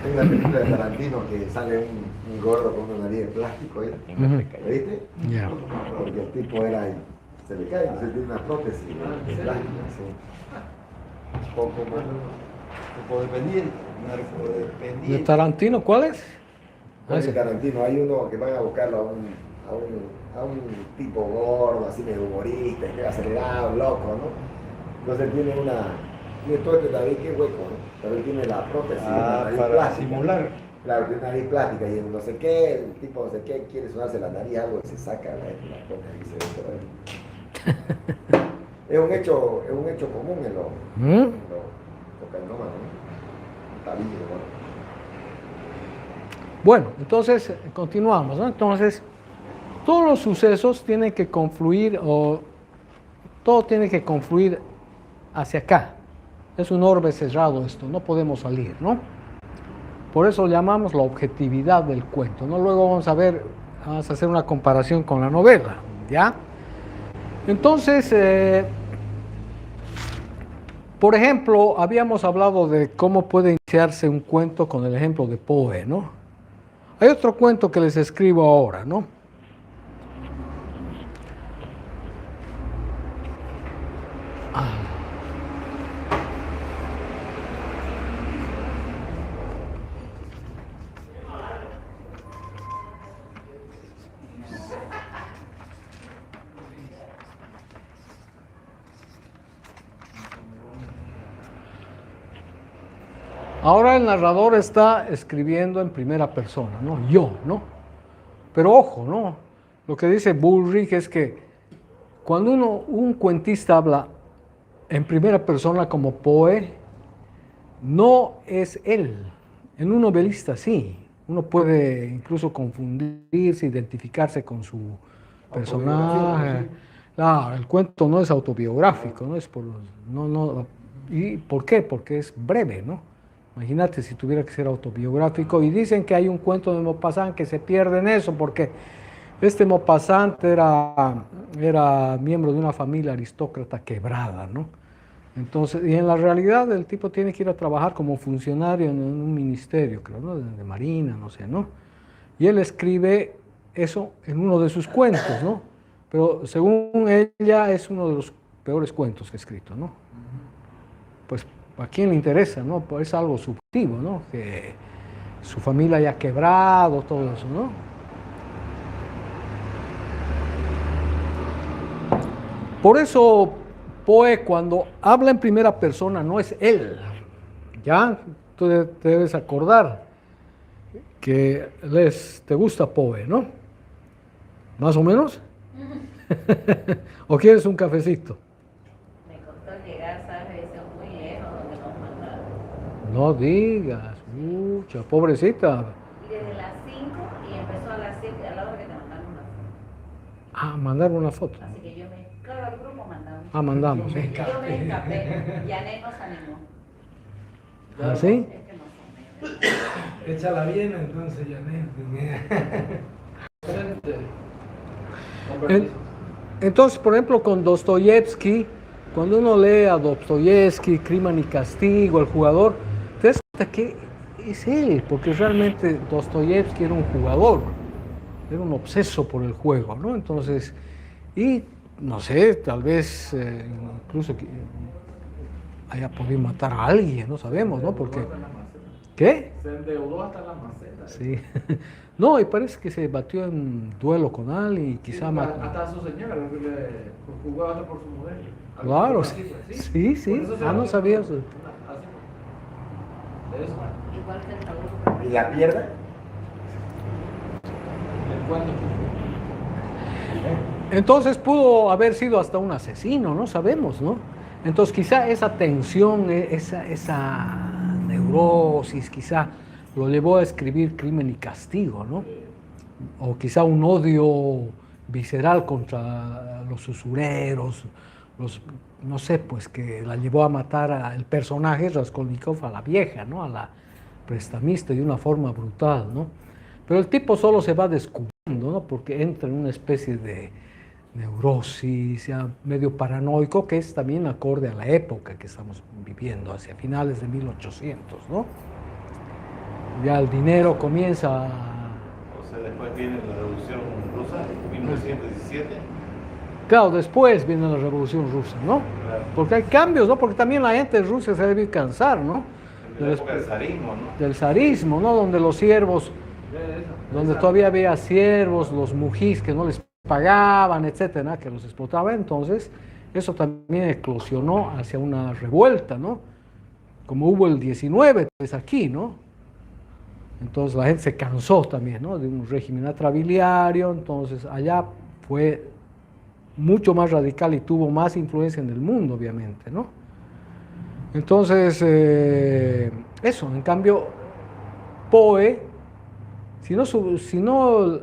Speaker 1: Hay una película de Tarantino que sale un gordo con una nariz de plástico, ¿eh? ¿Lo viste?
Speaker 2: Ya.
Speaker 1: Porque el tipo se le cae, entonces tiene una prótesis de plástico, sí.
Speaker 5: Un poco más. Narcodependiente.
Speaker 2: ¿De Tarantino cuál es?
Speaker 1: Con el Tarantino hay uno que van a buscarlo a un tipo gordo, así medio humorista, que acelerado, loco, ¿no? Entonces tiene todo este nariz que es hueco, ¿no? Pero él tiene la prótesis, la nariz
Speaker 5: Para
Speaker 1: plástica.
Speaker 5: simular.
Speaker 1: Claro, tiene nariz plástica y no sé qué, el tipo no sé qué, quiere sonarse la nariz, algo y se saca la pone y se ve por ahí. Es un hecho común en los cocainómanos, ¿no? Está bien, ¿no?
Speaker 2: Bueno, entonces continuamos, ¿no? Entonces, todos los sucesos tienen que confluir, todo tiene que confluir hacia acá. Es un orbe cerrado esto, no podemos salir, ¿no? Por eso llamamos la objetividad del cuento, ¿no? Luego vamos a hacer una comparación con la novela, ¿ya? Entonces, por ejemplo, habíamos hablado de cómo puede iniciarse un cuento con el ejemplo de Poe, ¿no? Hay otro cuento que les escribo ahora, ¿no? Ahora el narrador está escribiendo en primera persona, ¿no? Yo, ¿no? Pero ojo, ¿no? Lo que dice Bullrich es que cuando un cuentista habla en primera persona como Poe, no es él. En un novelista sí. Uno puede incluso confundirse, identificarse con su personaje. Claro, el cuento no es autobiográfico, no es por, no. ¿Y por qué? Porque es breve, ¿no? Imagínate si tuviera que ser autobiográfico. Y dicen que hay un cuento de Maupassant que se pierde en eso, porque este Maupassant era miembro de una familia aristócrata quebrada, ¿no? Entonces, y en la realidad el tipo tiene que ir a trabajar como funcionario en un ministerio, creo, ¿no? De Marina, no sé, ¿no? Y él escribe eso en uno de sus cuentos, ¿no? Pero según ella es uno de los peores cuentos que ha escrito, ¿no? Pues a quién le interesa, ¿no? Pues es algo subjetivo, ¿no? Que su familia haya quebrado, todo eso, ¿no? Por eso Poe, cuando habla en primera persona, no es él, ¿ya? Tú te debes acordar que te gusta Poe, ¿no? ¿Más o menos? ¿O quieres un cafecito?
Speaker 6: Me costó llegar, ¿sabes? Eso muy lejos donde nos mandaron.
Speaker 2: No digas, mucha, pobrecita.
Speaker 6: Y desde las 5 y empezó a las 7, a la hora que te mandaron una foto.
Speaker 2: Ah, mandar una foto.
Speaker 6: Así que yo me, claro, al grupo mandamos.
Speaker 2: Ah, mandamos.
Speaker 6: Yo me escapé, Yané nos animó.
Speaker 2: ¿Ah, sí?
Speaker 6: Es que no son medios.
Speaker 4: Échala bien entonces, Janet.
Speaker 2: Entonces, por ejemplo, con Dostoyevsky, cuando uno lee a Dostoyevsky, Crimen y Castigo, El jugador, te das cuenta que es él, porque realmente Dostoyevsky era un jugador, era un obseso por el juego, ¿no? Entonces, y no sé, tal vez incluso que haya podido matar a alguien, no sabemos, ¿no? Porque, ¿qué?
Speaker 4: Se endeudó hasta la maceta.
Speaker 2: Sí. No, y parece que se batió en duelo con alguien y quizá
Speaker 4: Sí,
Speaker 2: mató.
Speaker 4: hasta su señora, jugó hasta por su mujer.
Speaker 2: Claro,
Speaker 4: Así
Speaker 2: sí,
Speaker 4: fue,
Speaker 2: sí, sí.
Speaker 4: Por eso se
Speaker 2: Ah, no
Speaker 4: batió
Speaker 2: sabía
Speaker 4: por-
Speaker 2: eso.
Speaker 4: Así fue. De eso.
Speaker 6: Igual que el trabajo.
Speaker 1: ¿Y la pierda?
Speaker 4: El cuento.
Speaker 2: Entonces pudo haber sido hasta un asesino, no sabemos, ¿no? Entonces quizá esa tensión, esa neurosis, quizá lo llevó a escribir Crimen y Castigo, ¿no? O quizá un odio visceral contra los usureros, no sé, pues que la llevó a matar al personaje Raskolnikov, a la vieja, ¿no? A la prestamista de una forma brutal, ¿no? Pero el tipo solo se va descubriendo, ¿no? Porque entra en una especie de neurosis, ya medio paranoico, que es también acorde a la época que estamos viviendo, hacia finales de 1800, ¿no? Ya el dinero comienza a...
Speaker 3: O sea, después viene la Revolución Rusa, 1917.
Speaker 2: Claro, después viene la Revolución Rusa, ¿no?
Speaker 3: Claro.
Speaker 2: Porque hay cambios, ¿no? Porque también la gente de Rusia se debe cansar, ¿no?
Speaker 3: En la época del zarismo, ¿no?
Speaker 2: Del zarismo, ¿no? Donde los siervos, donde todavía había siervos, los mujís que no les pagaban, etcétera, que los explotaban. Entonces, eso también eclosionó hacia una revuelta, ¿no? Como hubo el 19, pues aquí, ¿no? Entonces la gente se cansó también, ¿no? De un régimen atrabiliario, entonces allá fue mucho más radical y tuvo más influencia en el mundo, obviamente, ¿no? Entonces, eso, en cambio, Poe, si no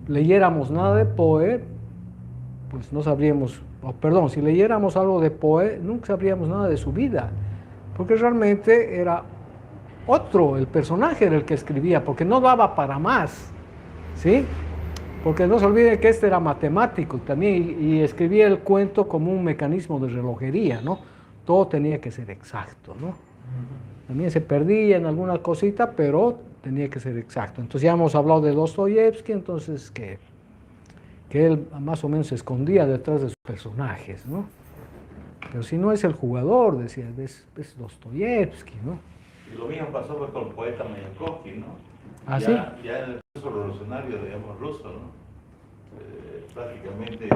Speaker 2: leyéramos nada de Poe, pues no sabríamos, perdón, si leyéramos algo de Poe, nunca sabríamos nada de su vida, porque realmente era otro, el personaje era el que escribía, porque no daba para más, ¿sí? Porque no se olvide que este era matemático también y escribía el cuento como un mecanismo de relojería, ¿no? Todo tenía que ser exacto, ¿no? También se perdía en alguna cosita, pero tenía que ser exacto. Entonces ya hemos hablado de Dostoyevsky, entonces que él más o menos se escondía detrás de sus personajes, ¿no? Pero si no es el jugador, decía, es Dostoyevsky, ¿no?
Speaker 3: Y lo mismo pasó pues, con el poeta Mayakovsky, ¿no?
Speaker 2: ¿Ah,
Speaker 3: ya,
Speaker 2: sí?
Speaker 3: ya en el proceso revolucionario, digamos, ruso, ¿no? Prácticamente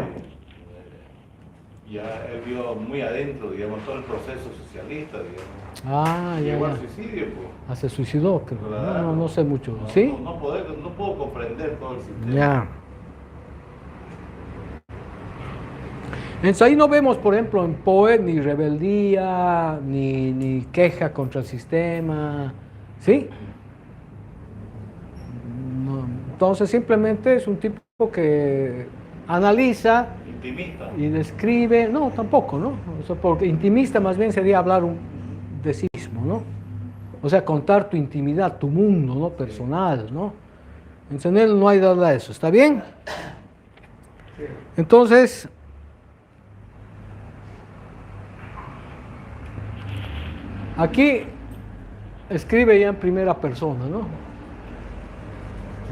Speaker 3: ya él vio muy adentro, digamos, todo el proceso socialista, digamos.
Speaker 2: Ah, ya,
Speaker 3: Llegó al
Speaker 2: ya.
Speaker 3: suicidio, pues.
Speaker 2: Ah, se suicidó, creo.
Speaker 3: Claro.
Speaker 2: No sé mucho.
Speaker 3: No,
Speaker 2: ¿Sí?
Speaker 3: no puedo comprender todo el sistema.
Speaker 2: Ya. Entonces ahí no vemos, por ejemplo, en Poe ni rebeldía, ni queja contra el sistema, ¿sí? No, entonces simplemente es un tipo que analiza
Speaker 3: Intimista.
Speaker 2: y describe, no, tampoco, ¿no? O sea, porque intimista más bien sería hablar de sí mismo, ¿no? O sea, contar tu intimidad, tu mundo, ¿no? Personal, ¿no? Entonces en él no hay nada de eso, ¿está bien? Entonces, aquí escribe ya en primera persona, ¿no?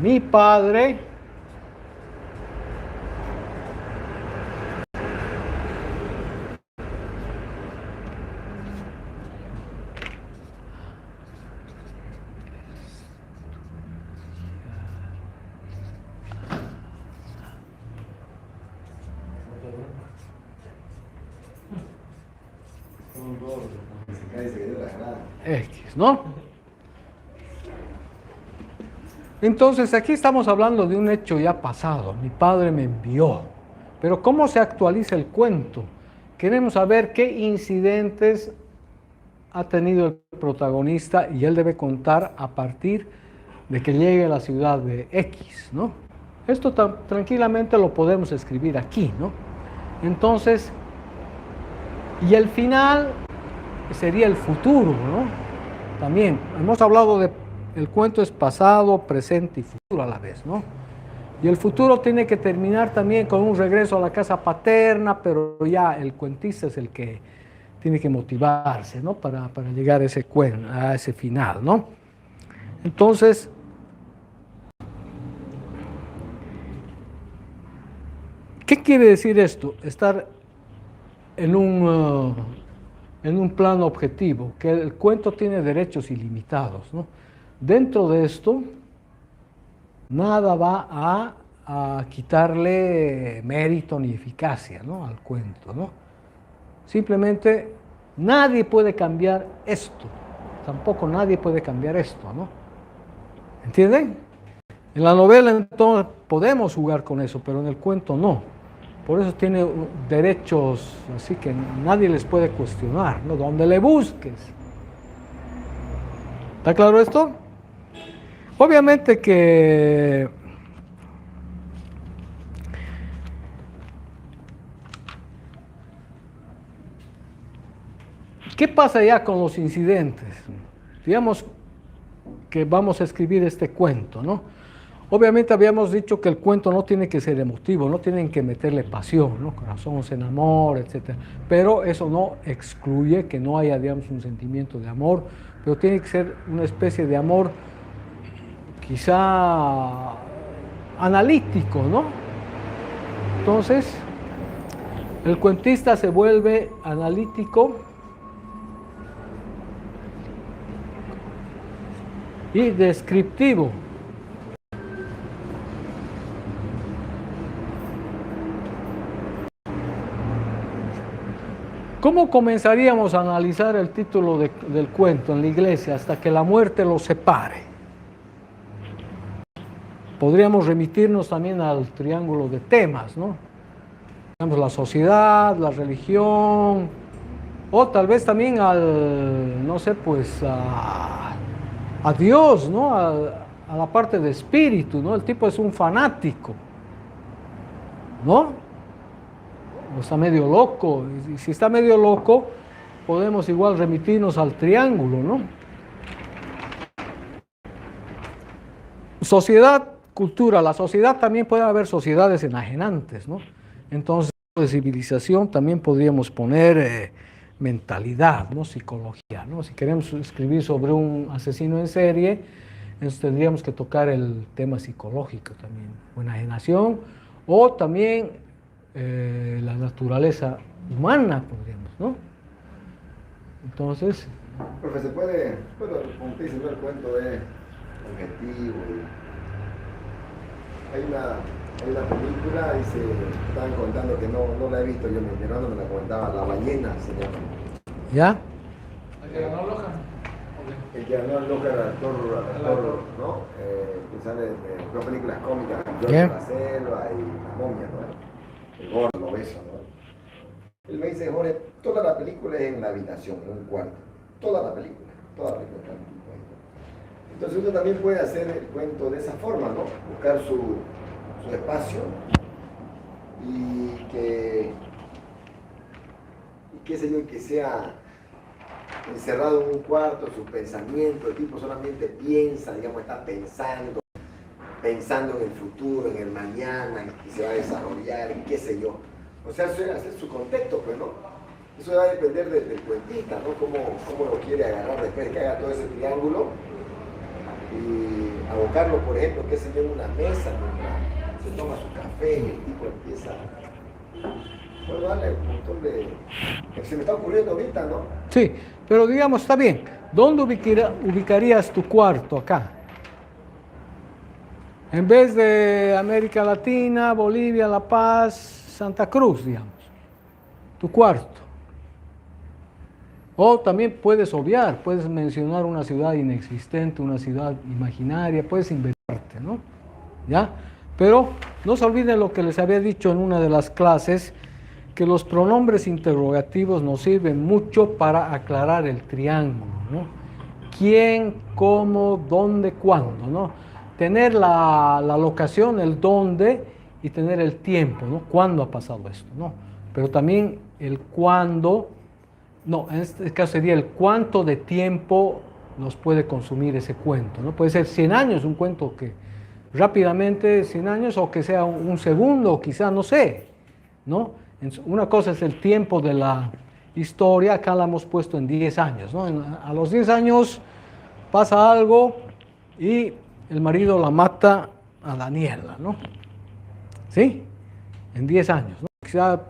Speaker 2: Mi padre X, ¿no? Entonces aquí estamos hablando de un hecho ya pasado. Mi padre me envió. Pero ¿cómo se actualiza el cuento? Queremos saber qué incidentes ha tenido el protagonista y él debe contar a partir de que llegue a la ciudad de X, ¿no? Esto tranquilamente lo podemos escribir aquí, ¿no? Entonces, y el final sería el futuro, ¿no? También hemos hablado de el cuento es pasado, presente y futuro a la vez, ¿no? Y el futuro tiene que terminar también con un regreso a la casa paterna, pero ya el cuentista es el que tiene que motivarse, ¿no? Para llegar a ese final, ¿no? Entonces, ¿qué quiere decir esto? Estar en un plano objetivo, que el cuento tiene derechos ilimitados, ¿no? Dentro de esto, nada va a quitarle mérito ni eficacia, ¿no? Al cuento, ¿no? Simplemente nadie puede cambiar esto, tampoco nadie puede cambiar esto, ¿no? ¿Entienden? En la novela entonces podemos jugar con eso, pero en el cuento no. Por eso tiene derechos, así que nadie les puede cuestionar, ¿no? Donde le busques. ¿Está claro esto? Obviamente que ¿qué pasa ya con los incidentes? Digamos que vamos a escribir este cuento, ¿no? Obviamente habíamos dicho que el cuento no tiene que ser emotivo, no tienen que meterle pasión, ¿no? Corazón se enamora, etc. Pero eso no excluye que no haya, digamos, un sentimiento de amor, pero tiene que ser una especie de amor quizá analítico, ¿no? Entonces, el cuentista se vuelve analítico y descriptivo. ¿Cómo comenzaríamos a analizar el título del cuento en la iglesia hasta que la muerte los separe? Podríamos remitirnos también al triángulo de temas, ¿no? Digamos, la sociedad, la religión, o tal vez también no sé, pues a Dios, ¿no? A la parte de espíritu, ¿no? El tipo es un fanático, ¿no? O está medio loco, y si está medio loco, podemos igual remitirnos al triángulo, ¿no? Sociedad, cultura. La sociedad también puede haber sociedades enajenantes, ¿no? Entonces, de civilización también podríamos poner mentalidad, ¿no? Psicología, ¿no? Si queremos escribir sobre un asesino en serie, entonces tendríamos que tocar el tema psicológico también, o enajenación, o también la naturaleza humana, podríamos, ¿no? Entonces...
Speaker 1: Profe, se puede, bueno, como usted dice, ¿no? El cuento es objetivo. Hay una Hay una película, dice, estaban contando que no la he visto, yo mi hermano me la comentaba, La ballena se llama.
Speaker 2: ¿Ya?
Speaker 4: ¿El que ganó Lohan?
Speaker 1: El que ganó el Oscar al actor, ¿no? Que sale de dos películas cómicas, George
Speaker 2: ¿Qué?
Speaker 1: la selva y La momia, ¿no? El gordo, el obeso, ¿no? Él me dice, Jorge, toda la película es en la habitación, en un cuarto. Toda la película está en un cuarto. Entonces uno también puede hacer el cuento de esa forma, ¿no? Buscar su espacio y qué sé yo, que sea encerrado en un cuarto, su pensamiento, el tipo solamente piensa, digamos, está pensando en el futuro, en el mañana, en que se va a desarrollar, en qué sé yo. O sea, eso es hacer su contexto, pues, ¿no? Eso va a depender del cuentista, ¿no? Cómo lo quiere agarrar después de que haga todo ese triángulo y abocarlo, por ejemplo, qué sé yo, en una mesa, mientras se toma su café y el tipo empieza... Bueno, dale un montón de... Se me está ocurriendo ahorita, ¿no?
Speaker 2: Sí, pero digamos, está bien. ¿Dónde ubicarías tu cuarto acá? En vez de América Latina, Bolivia, La Paz, Santa Cruz, digamos. Tu cuarto. O también puedes obviar, puedes mencionar una ciudad inexistente, una ciudad imaginaria, puedes inventarte, ¿no? ¿Ya? Pero no se olviden lo que les había dicho en una de las clases, que los pronombres interrogativos nos sirven mucho para aclarar el triángulo, ¿no? ¿Quién, cómo, dónde, cuándo, ¿no? Tener la locación, el dónde y tener el tiempo, ¿no? ¿Cuándo ha pasado esto, no? Pero también el cuándo, no, en este caso sería el cuánto de tiempo nos puede consumir ese cuento, ¿no? Puede ser 100 años, un cuento que rápidamente 100 años o que sea un segundo, quizá, no sé, ¿no? Una cosa es el tiempo de la historia, acá la hemos puesto en 10 años, ¿no? A los 10 años pasa algo y el marido la mata a Daniela, ¿no? ¿Sí? En 10 años, ¿no? Quizá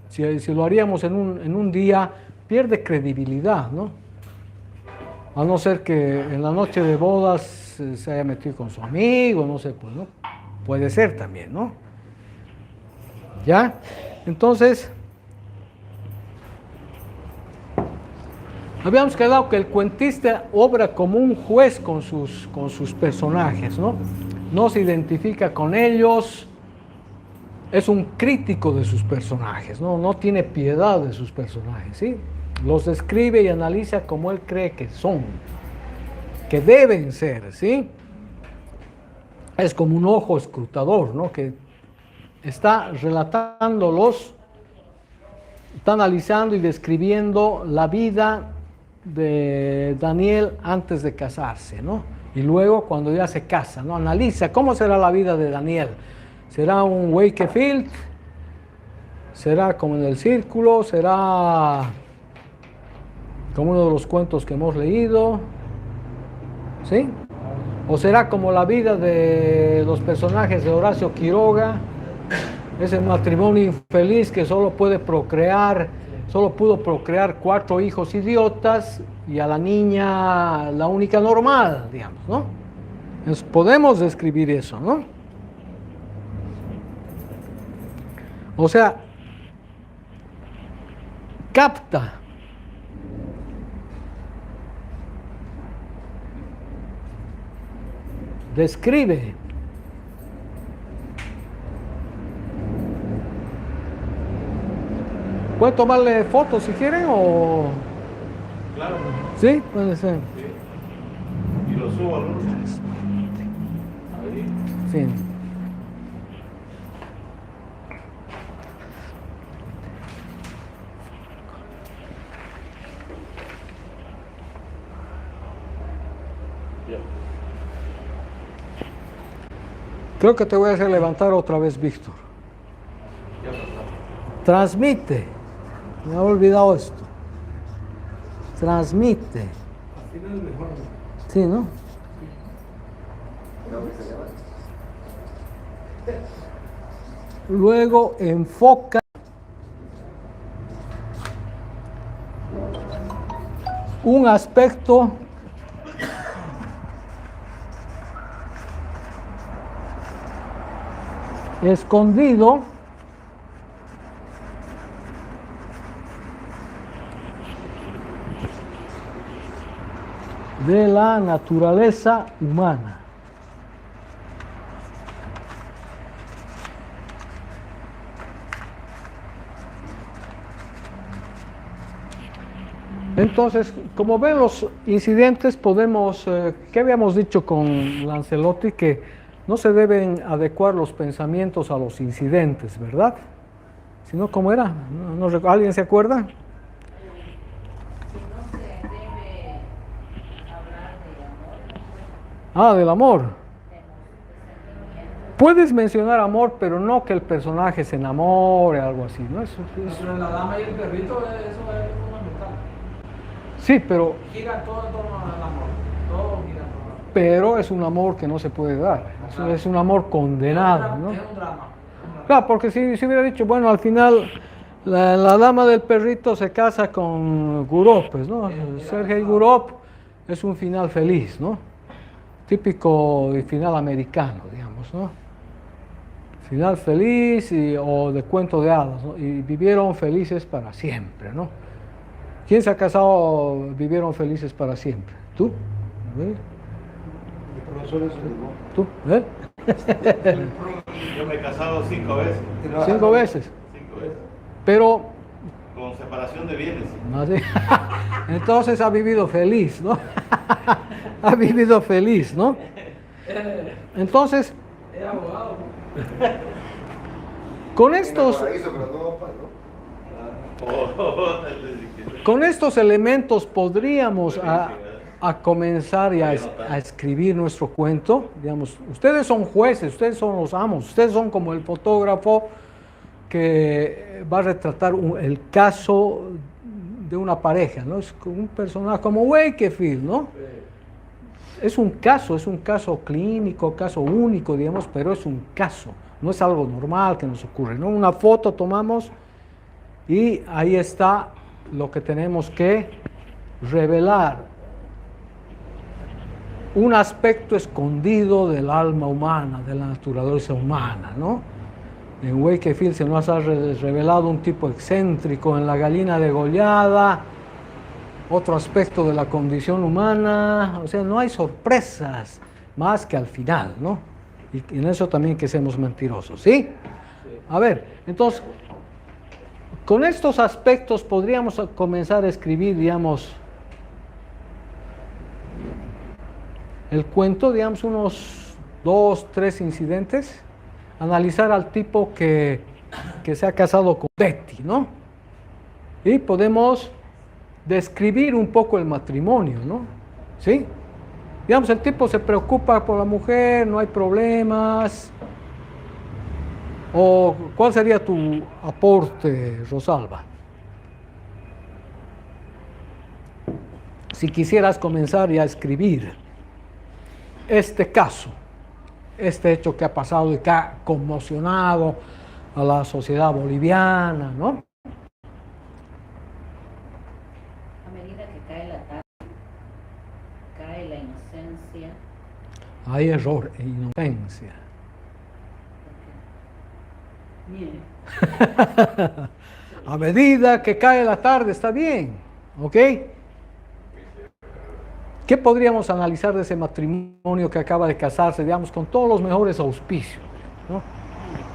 Speaker 2: si lo haríamos en un día, pierde credibilidad, ¿no? A no ser que en la noche de bodas se haya metido con su amigo, no sé, pues, ¿no? Puede ser también, ¿no? ¿Ya? Entonces, habíamos quedado que el cuentista obra como un juez con sus personajes, ¿no? No se identifica con ellos, es un crítico de sus personajes, ¿no? No tiene piedad de sus personajes, ¿sí? Los describe y analiza como él cree que son, que deben ser, ¿sí? Es como un ojo escrutador, ¿no? Que está relatándolos, está analizando y describiendo la vida de Daniel antes de casarse, ¿no? Y luego cuando ya se casa, ¿no? Analiza cómo será la vida de Daniel. ¿Será un Wakefield? ¿Será como en El Círculo? ¿Será como uno de los cuentos que hemos leído? ¿Sí? ¿O será como la vida de los personajes de Horacio Quiroga? Ese matrimonio infeliz que solo pudo procrear 4 hijos idiotas y a la niña la única normal, digamos, ¿no? Entonces podemos describir eso, ¿no? O sea, capta describe ¿pueden tomarle fotos si quieren o...?
Speaker 3: Claro.
Speaker 2: ¿Sí? Puede ser.
Speaker 3: Sí. Y lo subo al grupo. Ahí.
Speaker 2: Sí.
Speaker 3: Ya.
Speaker 2: Creo que te voy a hacer levantar otra vez, Víctor.
Speaker 3: Ya pasó.
Speaker 2: Transmite. Me he olvidado esto. Transmite.
Speaker 4: Al final mejor.
Speaker 2: Sí, ¿no?
Speaker 1: ¿Cómo se llama?
Speaker 2: Luego enfoca un aspecto escondido de la naturaleza humana. Entonces, como ven los incidentes, podemos, ¿qué habíamos dicho con Lancelotti? Que no se deben adecuar los pensamientos a los incidentes, ¿verdad? Sino, ¿cómo era? ¿Alguien se acuerda?
Speaker 6: Si no se debe hablar de amor,
Speaker 2: Del amor.
Speaker 6: de sentimientos.
Speaker 2: Puedes mencionar amor, pero no que el personaje se enamore, algo así, ¿no?
Speaker 4: Pero en la dama y el perrito, eso es fundamental.
Speaker 2: Sí, pero
Speaker 4: Gira todo en torno al amor. Todo gira en torno al amor.
Speaker 2: pero es un amor que no se puede dar. Es un amor condenado, ¿no?
Speaker 4: Es un drama.
Speaker 2: Claro, porque si hubiera dicho, bueno, al final la dama del perrito se casa con Gurov, pues, ¿no? Sergei Gurov es un final feliz, ¿no? Típico final americano, digamos, ¿no? Final feliz o de cuento de hadas, ¿no? Y vivieron felices para siempre, ¿no? ¿Quién se ha casado, vivieron felices para siempre? ¿Tú? ¿Eh?
Speaker 5: Mi profesor es el mismo.
Speaker 2: ¿Tú? ¿Eh?
Speaker 3: Yo me he casado 5 veces.
Speaker 2: 5 veces.
Speaker 3: 5 veces.
Speaker 2: Pero,
Speaker 3: Con separación de bienes.
Speaker 2: ¿no? Sí. Entonces ha vivido feliz, ¿no? Ha vivido feliz, ¿no? Entonces,
Speaker 4: Era abogado.
Speaker 2: con
Speaker 1: En el
Speaker 2: estos,
Speaker 1: paraíso, pero no, pa, ¿no?
Speaker 2: con estos elementos podríamos a comenzar y a escribir nuestro cuento. Digamos, ustedes son jueces, ustedes son los amos, ustedes son como el fotógrafo que va a retratar el caso de una pareja, ¿no? Es como un personaje como Wakefield, ¿no? Es un caso clínico, caso único, digamos, pero es un caso, no es algo normal que nos ocurre, ¿no? Una foto tomamos y ahí está lo que tenemos que revelar, un aspecto escondido del alma humana, de la naturaleza humana, ¿no? En Wakefield se nos ha revelado un tipo excéntrico, en La gallina degollada, otro aspecto de la condición humana, o sea, no hay sorpresas más que al final, ¿no? Y en eso también que seamos mentirosos, ¿sí? A ver, entonces, con estos aspectos podríamos comenzar a escribir, digamos, el cuento, digamos, unos 2, 3 incidentes, analizar al tipo que se ha casado con Betty, ¿no? Y podemos describir un poco el matrimonio, ¿no? ¿Sí? Digamos, el tipo se preocupa por la mujer, no hay problemas. ¿O cuál sería tu aporte, Rosalba? Si quisieras comenzar ya a escribir este caso, este hecho que ha pasado y que ha conmocionado a la sociedad boliviana, ¿no?
Speaker 6: A medida que cae la tarde, cae la inocencia.
Speaker 2: Hay error e inocencia.
Speaker 6: Mire,
Speaker 2: A medida que cae la tarde, está bien, ¿ok? ¿Qué podríamos analizar de ese matrimonio que acaba de casarse, digamos, con todos los mejores auspicios, ¿no?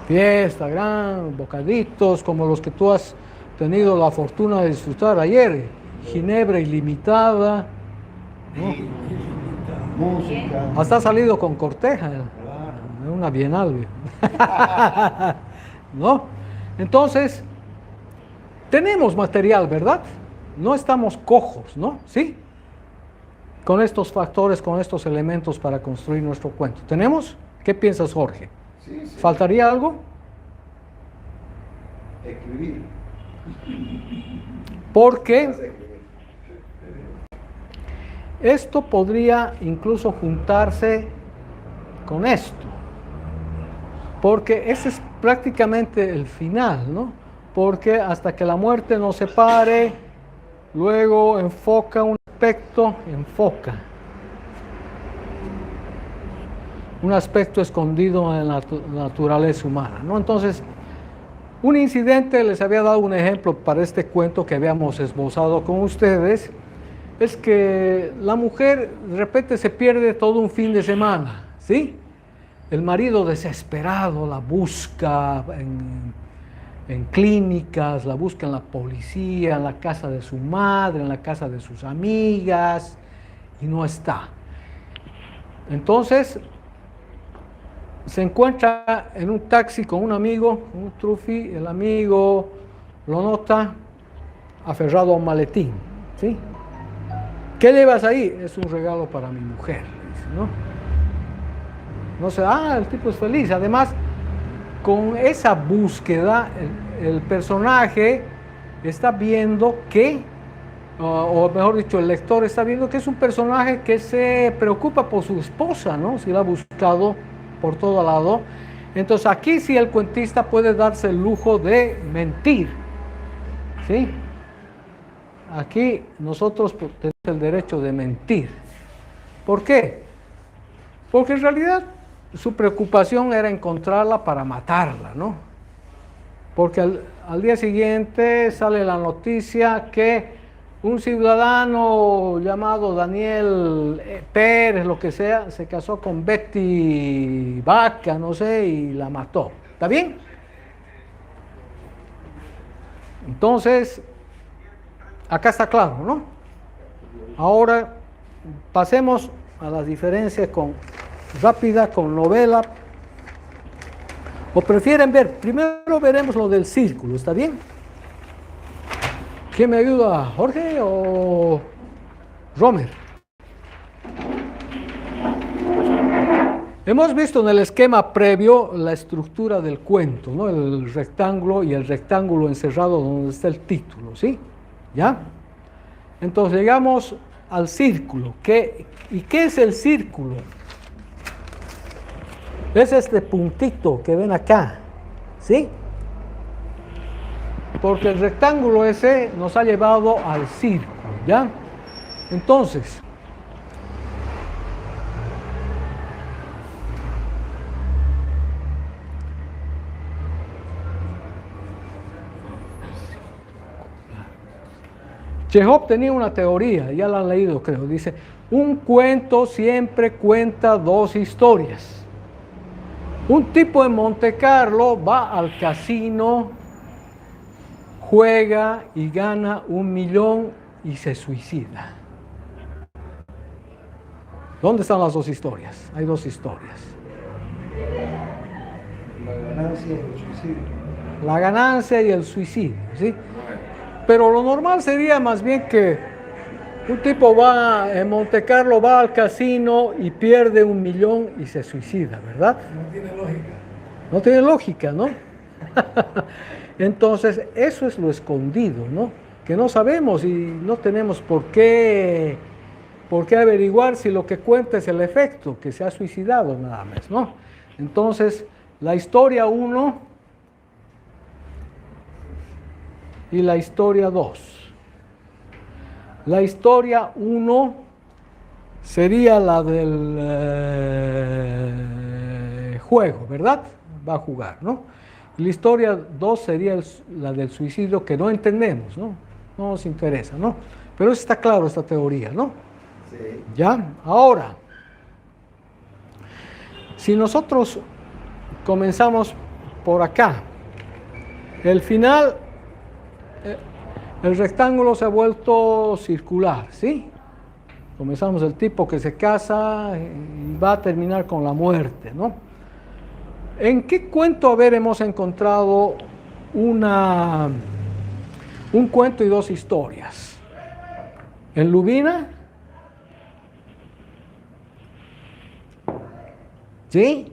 Speaker 2: Fiesta, gran, bocaditos, como los que tú has tenido la fortuna de disfrutar ayer, ginebra ilimitada, ¿no?
Speaker 5: Música.
Speaker 2: Hasta ha salido con corteja, una bienal, ¿no? Entonces, tenemos material, ¿verdad? No estamos cojos, ¿no? ¿Sí? Con estos factores, con estos elementos para construir nuestro cuento. ¿Tenemos? ¿Qué piensas, Jorge?
Speaker 1: Sí, sí.
Speaker 2: ¿Faltaría algo?
Speaker 1: Escribir.
Speaker 2: Porque esto podría incluso juntarse con esto. Porque ese es prácticamente el final, ¿no? Porque hasta que la muerte nos separe, luego enfoca un aspecto, enfoca. un aspecto escondido en la naturaleza humana, ¿no? Entonces, un incidente, les había dado un ejemplo para este cuento que habíamos esbozado con ustedes, es que la mujer de repente se pierde todo un fin de semana, ¿sí? El marido desesperado la busca en clínicas, la busca en la policía, en la casa de su madre, en la casa de sus amigas, y no está. Entonces, se encuentra en un taxi con un amigo, un trufi, el amigo lo nota aferrado a un maletín, ¿sí? ¿Qué llevas ahí? Es un regalo para mi mujer, dice, ¿no? No sé, el tipo es feliz. Además, con esa búsqueda, el personaje está viendo que, o mejor dicho, el lector está viendo que es un personaje que se preocupa por su esposa, ¿no? Si la ha buscado por todo lado. Entonces aquí sí el cuentista puede darse el lujo de mentir, ¿sí? Aquí nosotros tenemos el derecho de mentir. ¿Por qué? Porque en realidad su preocupación era encontrarla para matarla, ¿no? Porque al día siguiente sale la noticia que un ciudadano llamado Daniel Pérez, lo que sea, se casó con Betty Vaca, no sé, y la mató. ¿Está bien? Entonces, acá está claro, ¿no? Ahora pasemos a las diferencias rápida con novela. ¿O prefieren ver? Primero veremos lo del círculo, ¿está bien? ¿Quién me ayuda? ¿Jorge o Romer? Hemos visto en el esquema previo la estructura del cuento, ¿no? El rectángulo y el rectángulo encerrado donde está el título, ¿sí? ¿Ya? Entonces llegamos al círculo. ¿Y qué es el círculo? Es este puntito que ven acá, ¿sí? Porque el rectángulo ese nos ha llevado al círculo, ¿ya? Entonces, Chekhov tenía una teoría, ya la han leído creo, dice, un cuento siempre cuenta dos historias. Un tipo en Monte Carlo va al casino, juega y gana 1 millón y se suicida. ¿Dónde están las dos historias? Hay dos historias.
Speaker 5: La ganancia y el suicidio.
Speaker 2: La ganancia y el suicidio, ¿sí? Pero lo normal sería más bien que un tipo va en Monte Carlo, va al casino y pierde 1 millón y se suicida, ¿verdad?
Speaker 5: No tiene lógica.
Speaker 2: No tiene lógica, ¿no? Entonces, eso es lo escondido, ¿no? Que no sabemos y no tenemos por qué averiguar si lo que cuenta es el efecto, que se ha suicidado nada más, ¿no? Entonces, la historia 1 y la historia 2. La historia 1 sería la del juego, ¿verdad? Va a jugar, ¿no? Y la historia 2 sería la del suicidio, que no entendemos, ¿no? No nos interesa, ¿no? Pero está claro esta teoría, ¿no?
Speaker 1: Sí.
Speaker 2: ¿Ya? Ahora, si nosotros comenzamos por acá, el final, el rectángulo se ha vuelto circular, ¿sí? Comenzamos el tipo que se casa y va a terminar con la muerte, ¿no? ¿En qué cuento, hemos encontrado un cuento y dos historias? ¿En Lubina? ¿Sí?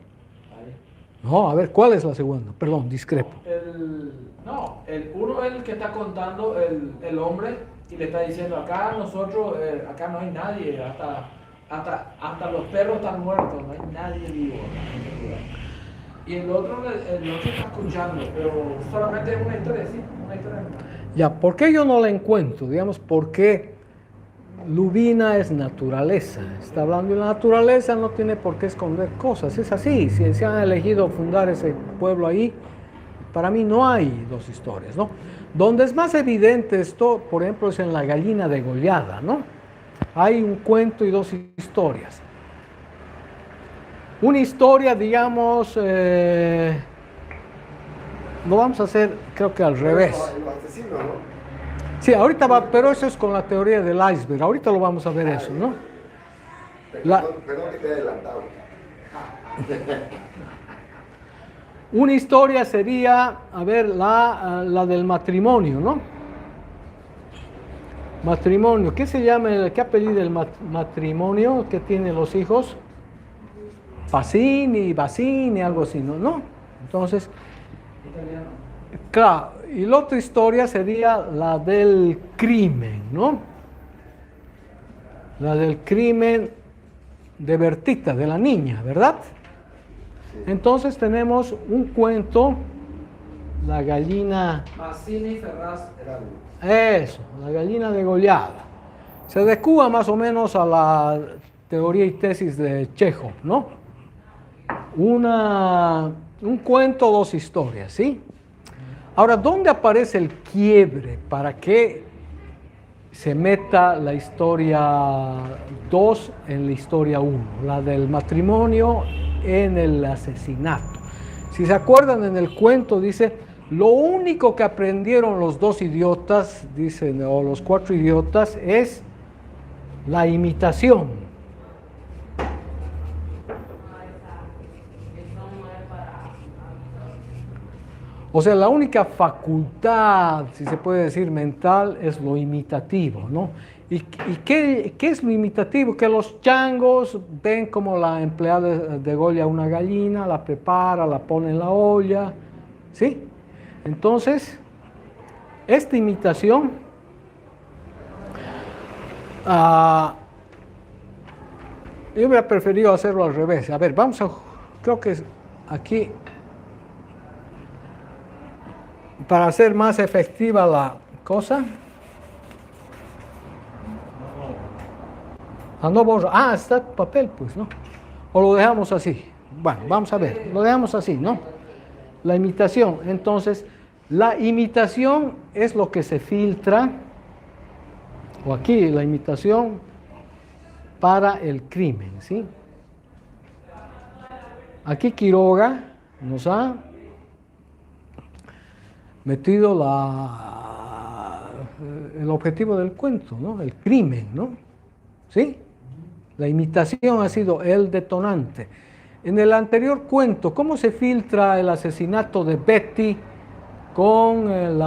Speaker 2: No, a ver, ¿cuál es la segunda? Perdón, discrepo.
Speaker 4: El uno es el que está contando el hombre y le está diciendo, acá nosotros, acá no hay nadie, hasta los perros están muertos, no hay nadie vivo. Y el otro está escuchando, pero solamente es una historia, ¿sí? Una historia.
Speaker 2: Ya, ¿por qué yo no la encuentro? Digamos, ¿por qué Lubina es naturaleza, está hablando de la naturaleza, no tiene por qué esconder cosas, es así, si se han elegido fundar ese pueblo ahí, para mí no hay dos historias, ¿no? Donde es más evidente esto, por ejemplo, es en la gallina degollada, ¿no? Hay un cuento y dos historias. Una historia, digamos, lo vamos a hacer, creo que al revés.
Speaker 1: Los asesinos, ¿no?
Speaker 2: Sí, ahorita va, pero eso es con la teoría del iceberg. Ahorita lo vamos a ver eso, ¿no?
Speaker 1: Perdón que te he adelantado.
Speaker 2: Una historia sería, a ver, la del matrimonio, ¿no? Matrimonio. ¿Qué se llama, qué apellido el matrimonio que tiene los hijos? Basini, algo así, ¿no? Entonces, claro, y la otra historia sería la del crimen, ¿no? La del crimen de Bertita, de la niña, ¿verdad? Entonces tenemos un cuento, la gallina...
Speaker 4: Mazzini y Ferraz era uno.
Speaker 2: Eso, la gallina degollada. Se adecua más o menos a la teoría y tesis de Chekhov, ¿no? Un cuento, dos historias, ¿sí? Ahora, ¿dónde aparece el quiebre para que se meta la historia 2 en la historia 1? La del matrimonio en el asesinato. Si se acuerdan, en el cuento dice, lo único que aprendieron los dos idiotas, dicen, o los cuatro idiotas, es la imitación. O sea, la única facultad, si se puede decir, mental, es lo imitativo, ¿no? ¿Y qué es lo imitativo? Que los changos ven como la empleada degolla una gallina, la prepara, la pone en la olla, ¿sí? Entonces, esta imitación yo hubiera preferido hacerlo al revés. A ver, vamos a, creo que aquí, para hacer más efectiva la cosa. No borro. Está papel, pues, ¿no? O lo dejamos así. Bueno, vamos a ver. Lo dejamos así, ¿no? La imitación. Entonces, la imitación es lo que se filtra, o aquí la imitación para el crimen, ¿sí? Aquí Quiroga nos ha metido el objetivo del cuento, ¿no? El crimen, ¿no? ¿Sí? La imitación ha sido el detonante. En el anterior cuento, ¿cómo se filtra el asesinato de Betty con el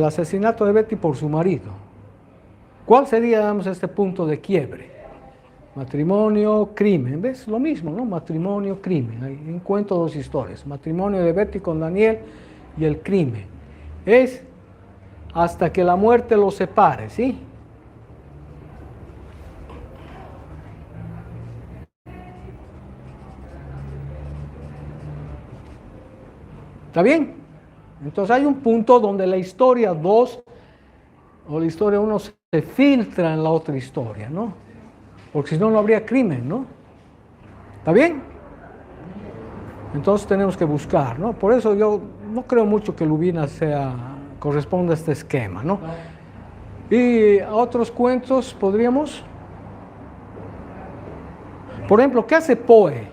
Speaker 2: asesinato de Betty por su marido? ¿Cuál sería, digamos, este punto de quiebre? Matrimonio, crimen, ¿ves? Lo mismo, ¿no? Matrimonio, crimen. Ahí encuentro dos historias. Matrimonio de Betty con Daniel y el crimen. Es hasta que la muerte los separe, ¿sí? ¿Está bien? Entonces hay un punto donde la historia 2 o la historia 1 se filtra en la otra historia, ¿no? Porque si no, no habría crimen, ¿no? ¿Está bien? Entonces tenemos que buscar, ¿no? Por eso yo no creo mucho que Lubina corresponda a este esquema, ¿no? Y a otros cuentos podríamos... Por ejemplo, ¿qué hace Poe?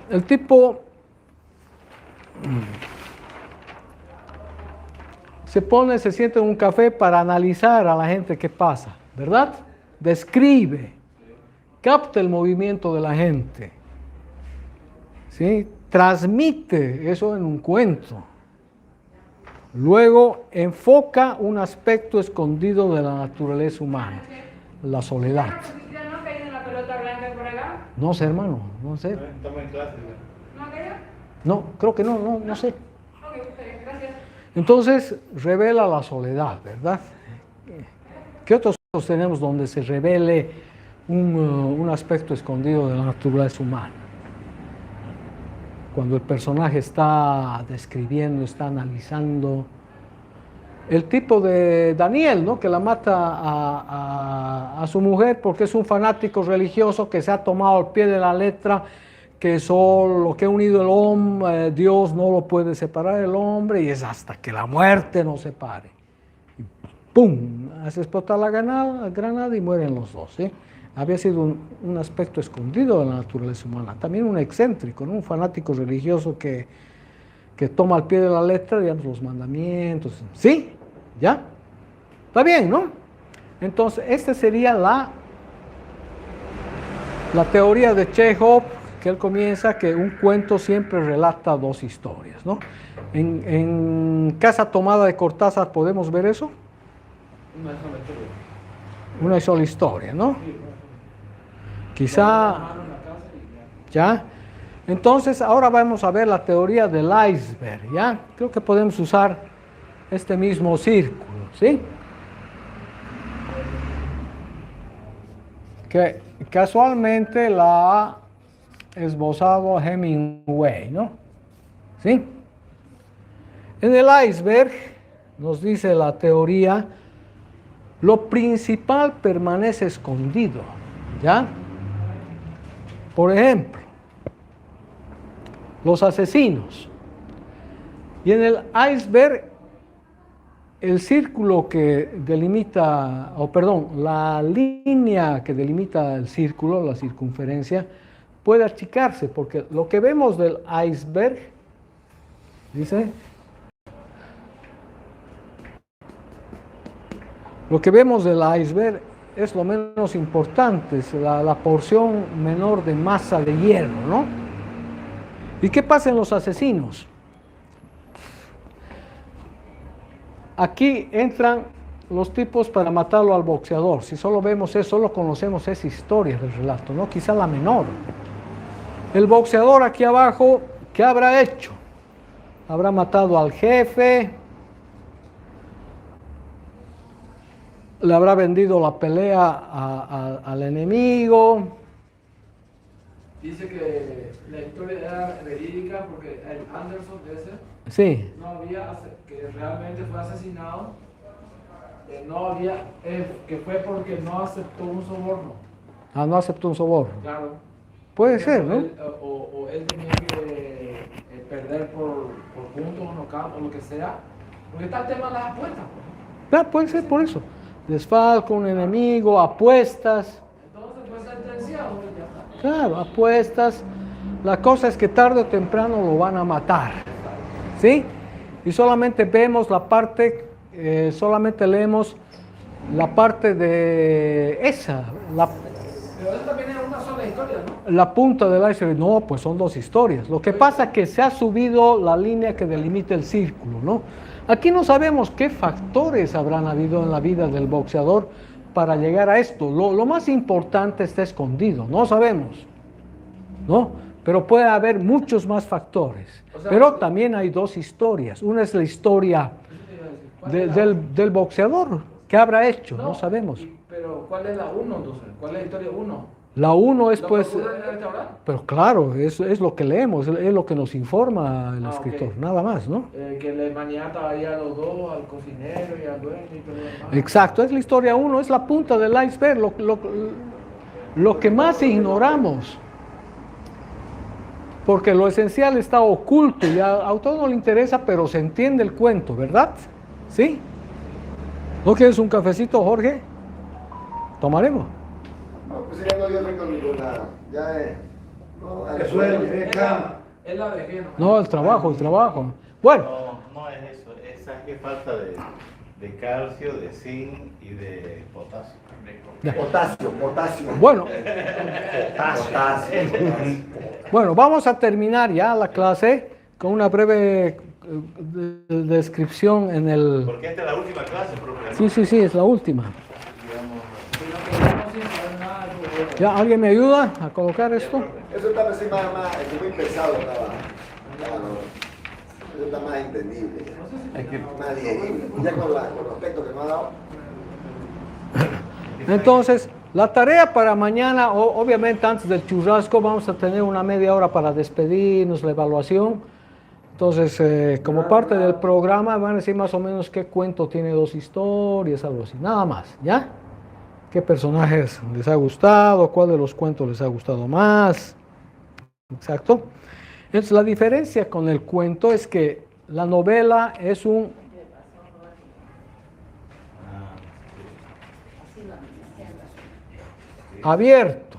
Speaker 2: El tipo se sienta en un café para analizar a la gente que pasa, ¿verdad? Describe, capta el movimiento de la gente, ¿sí? Transmite eso en un cuento. Luego enfoca un aspecto escondido de la naturaleza humana, la soledad.
Speaker 7: ¿No ha caído en la pelota blanca por acá?
Speaker 2: No sé, hermano, no sé.
Speaker 3: Estamos en clase.
Speaker 7: ¿No ha caído?
Speaker 2: No, creo que no sé.
Speaker 7: Ok, gracias.
Speaker 2: Entonces revela la soledad, ¿verdad? ¿Qué otros tenemos donde se revele un aspecto escondido de la naturaleza humana? cuando el personaje está describiendo, está analizando. El tipo de Daniel, ¿no? Que la mata a su mujer porque es un fanático religioso que se ha tomado al pie de la letra que solo lo que ha unido el hombre, Dios no lo puede separar el hombre y es hasta que la muerte nos separe. Y ¡pum! Hace explotar la granada y mueren los dos, ¿sí? Había sido un aspecto escondido de la naturaleza humana. También un excéntrico, ¿no? Un fanático religioso que toma al pie de la letra, digamos, los mandamientos. ¿Sí? ¿Ya? Está bien, ¿no? Entonces, esta sería la teoría de Chekhov, que él comienza que un cuento siempre relata dos historias, ¿no? En Casa Tomada de Cortázar, ¿podemos ver eso? Una sola historia, ¿no? Quizá... ¿Ya? Entonces, ahora vamos a ver la teoría del iceberg, ¿ya? Creo que podemos usar este mismo círculo, ¿sí? Que casualmente la ha esbozado Hemingway, ¿no? ¿Sí? En el iceberg, nos dice la teoría, lo principal permanece escondido, ¿ya? Por ejemplo, los asesinos. Y en el iceberg, el círculo que delimita, la línea que delimita el círculo, la circunferencia, puede achicarse, porque lo que vemos del iceberg, dice, lo que vemos del iceberg es lo menos importante, es la porción menor de masa de hierro, ¿no? ¿Y qué pasa en los asesinos? Aquí entran los tipos para matarlo al boxeador. Si solo vemos eso, solo conocemos esa historia del relato, ¿no? Quizá la menor. El boxeador aquí abajo, ¿qué habrá hecho? Habrá matado al jefe, le habrá vendido la pelea al enemigo.
Speaker 4: Dice que la historia era verídica porque el Anderson ese
Speaker 2: Sí.
Speaker 4: no había, que realmente fue asesinado, no había, que fue porque no aceptó un soborno.
Speaker 2: Ah, no aceptó un soborno.
Speaker 4: Claro.
Speaker 2: Puede ser, ¿no?
Speaker 4: O él tenía que perder por puntos o knockout o lo que sea. Porque está el tema de las apuestas.
Speaker 2: Ah, puede ser por eso. Desfalco, un enemigo, apuestas.
Speaker 4: Entonces fue sentenciado. Ya está.
Speaker 2: Claro, apuestas. La cosa es que tarde o temprano lo van a matar. ¿Sí? Y solamente vemos la parte, solamente leemos la parte de esa,
Speaker 4: Pero eso también es una sola historia, ¿no?
Speaker 2: la punta del iceberg. No, pues son dos historias. Lo que pasa es que se ha subido la línea que delimita el círculo, ¿no? Aquí no sabemos qué factores habrán habido en la vida del boxeador para llegar a esto. Lo más importante está escondido, no sabemos, ¿no? Pero puede haber muchos más factores.
Speaker 4: O sea,
Speaker 2: pero también hay dos historias. Una es la historia del boxeador. ¿Qué habrá hecho? No sabemos.
Speaker 4: Pero ¿cuál es la 1 entonces? ¿Cuál es la historia 1?
Speaker 2: La 1 es pues...
Speaker 4: ¿Lo que restaurar?
Speaker 2: Pero claro, es lo que leemos, es lo que nos informa el escritor,
Speaker 4: ok.
Speaker 2: nada más, ¿no?
Speaker 4: Que le maniata ahí a los dos, al cocinero y al dueño y todo lo demás.
Speaker 2: Exacto, es la historia 1, es la punta del iceberg, lo que más ignoramos. Porque lo esencial está oculto y al autor no le interesa, pero se entiende el cuento, ¿verdad? ¿Sí? ¿No quieres un cafecito, Jorge? Tomaremos.
Speaker 1: No, pues ya no dio rico ninguna. Ya es. No,
Speaker 5: Es sueño, es cama.
Speaker 4: Es la vejez,
Speaker 2: No, el trabajo. Bueno,
Speaker 3: No es eso, esa es falta de calcio, de zinc y de potasio.
Speaker 1: Potasio.
Speaker 2: bueno,
Speaker 1: Potasio.
Speaker 2: bueno, vamos a terminar ya la clase con una breve descripción en el...
Speaker 3: Porque esta es la última clase, profe.
Speaker 2: Sí, es la última.
Speaker 4: nada.
Speaker 2: ¿Ya alguien me ayuda a colocar esto?
Speaker 1: Eso está así más, es muy pesado, estaba. Claro. Eso está más entendible. Más digerible. Ya con los aspectos que me ha dado.
Speaker 2: Entonces, La tarea para mañana, obviamente antes del churrasco, vamos a tener una media hora para despedirnos, la evaluación. Entonces, como parte del programa, van a decir más o menos qué cuento tiene 2 historias, algo así, nada más, ¿ya? ¿Qué personajes les ha gustado? ¿Cuál de los cuentos les ha gustado más? Exacto. Entonces, la diferencia con el cuento es que la novela es un abierto.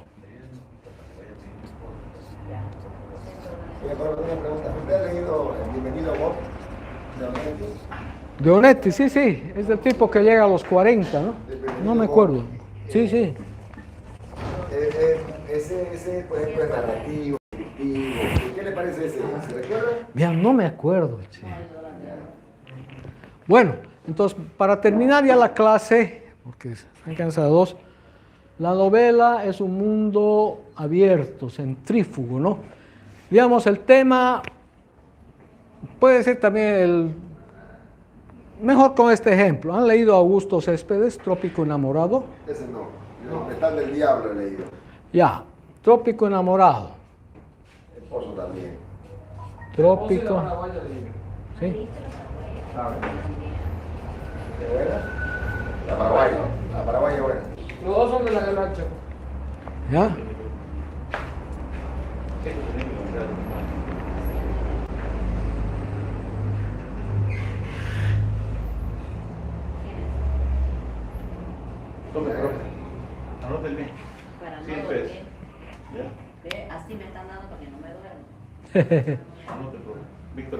Speaker 1: Una pregunta. ¿Usted ha leído Bienvenido Bob de Onetti?
Speaker 2: De Onetti, sí, sí, es del tipo que llega a los 40, ¿no? No me acuerdo. Sí, sí.
Speaker 1: Ese, por ejemplo, es narrativo, descriptivo. ¿Qué le parece ese? ¿Se recuerda?
Speaker 2: Bien, no me acuerdo. Che. Bueno, entonces, para terminar ya la clase, porque están cansados, la novela es un mundo abierto, centrífugo, ¿no? Digamos, el tema puede ser también el... Mejor con este ejemplo. ¿Han leído a Augusto Céspedes, Trópico Enamorado?
Speaker 1: Ese no. No, Metal del Diablo he leído.
Speaker 2: Ya, Trópico Enamorado.
Speaker 1: El Pozo también.
Speaker 2: Trópico. ¿Sí?
Speaker 1: ¿De buena? La paraguaya. La paraguaya buena.
Speaker 4: Los dos son de la guerra Chaco.
Speaker 2: ¿Ya?
Speaker 3: Anótenme.
Speaker 6: Para no
Speaker 3: 100
Speaker 6: dormir.
Speaker 3: pesos. ¿Ya?
Speaker 6: Ve, así me están dando para que no me duerma.
Speaker 3: Anoten, por favor. Víctor.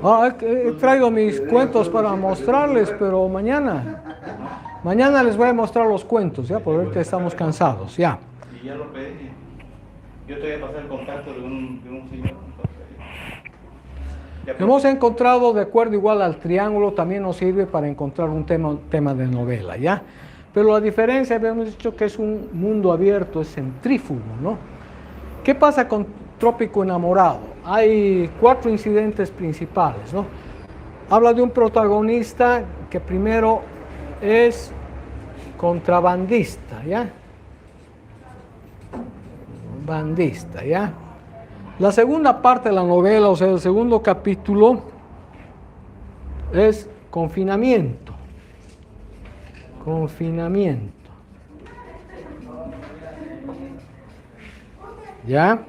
Speaker 2: He traído mis cuentos para mostrarles, pero mañana les voy a mostrar los cuentos, ya, por ahorita estamos cansados, ya.
Speaker 3: Y ya lo pedí. Yo te voy a pasar el contacto de un señor. Ya, pues.
Speaker 2: Hemos encontrado, de acuerdo igual al triángulo, también nos sirve para encontrar un tema de novela, ¿ya? Pero la diferencia, habíamos dicho que es un mundo abierto, es centrífugo, ¿no? ¿Qué pasa con Trópico Enamorado? Hay 4 incidentes principales, ¿no? Habla de un protagonista que primero es contrabandista, ¿ya? Bandista, ¿ya? La segunda parte de la novela, o sea, el segundo capítulo, es confinamiento. Confinamiento. ¿Ya?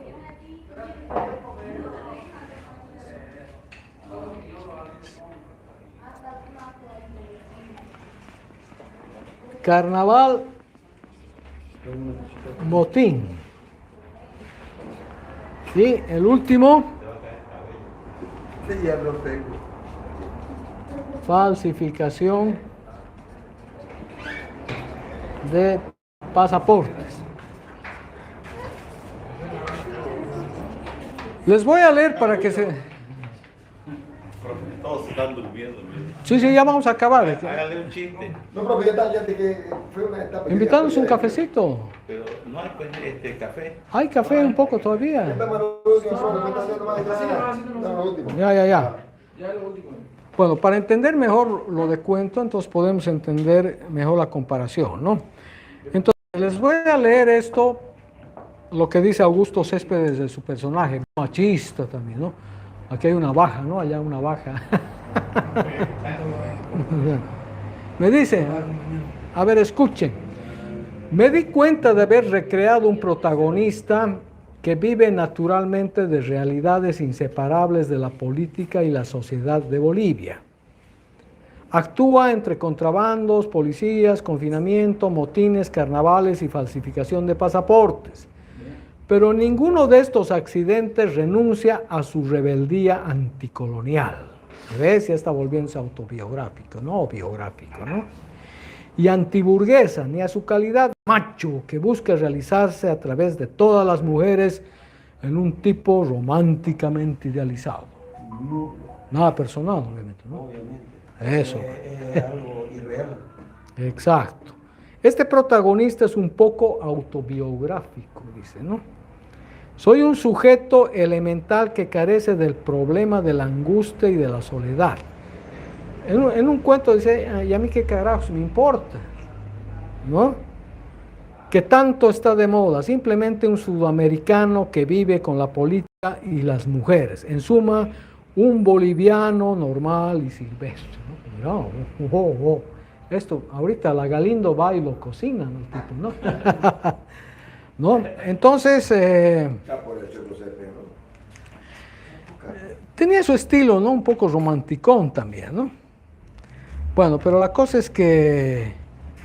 Speaker 2: Carnaval, motín. Y el último,
Speaker 1: Sí, ya lo tengo.
Speaker 2: falsificación de pasaportes. Les voy a leer para que se...
Speaker 3: Todos están durmiendo.
Speaker 2: Sí, ya vamos a acabar.
Speaker 3: Hágale un chiste.
Speaker 1: No, profe, ya te que fue una etapa.
Speaker 2: Invitarnos un cafecito.
Speaker 3: Pero no hay pues café.
Speaker 2: Hay café un poco todavía. Ya.
Speaker 4: Ya es lo último.
Speaker 2: Bueno, para entender mejor lo de cuento, entonces podemos entender mejor la comparación, ¿no? Entonces, les voy a leer esto, lo que dice Augusto Céspedes de su personaje, machista también, ¿no? Aquí hay una baja, ¿no? Allá una baja. Me dice, a ver, escuchen. Me di cuenta de haber recreado un protagonista que vive naturalmente de realidades inseparables de la política y la sociedad de Bolivia. Actúa entre contrabandos, policías, confinamiento, motines, carnavales y falsificación de pasaportes. Pero ninguno de estos accidentes renuncia a su rebeldía anticolonial. ¿Ves? Ya está volviéndose autobiográfico, no biográfico, ¿no? Y antiburguesa, ni a su calidad macho que busca realizarse a través de todas las mujeres en un tipo románticamente idealizado.
Speaker 5: No,
Speaker 2: Nada personal, obviamente, ¿no?
Speaker 5: obviamente.
Speaker 2: Eso.
Speaker 5: Es algo irreal.
Speaker 2: Exacto. Este protagonista es un poco autobiográfico, dice, ¿no? Soy un sujeto elemental que carece del problema de la angustia y de la soledad. En un cuento dice, ¿y a mí qué carajos me importa? ¿No? que tanto está de moda, simplemente un sudamericano que vive con la política y las mujeres. En suma, un boliviano normal y silvestre. ¿No? Mirá, esto, ahorita la Galindo va y lo cocina, ¿no? El tipo, ¿no? ¿No? Entonces, tenía su estilo, ¿no? Un poco romanticón también, ¿no? Bueno, pero la cosa es que...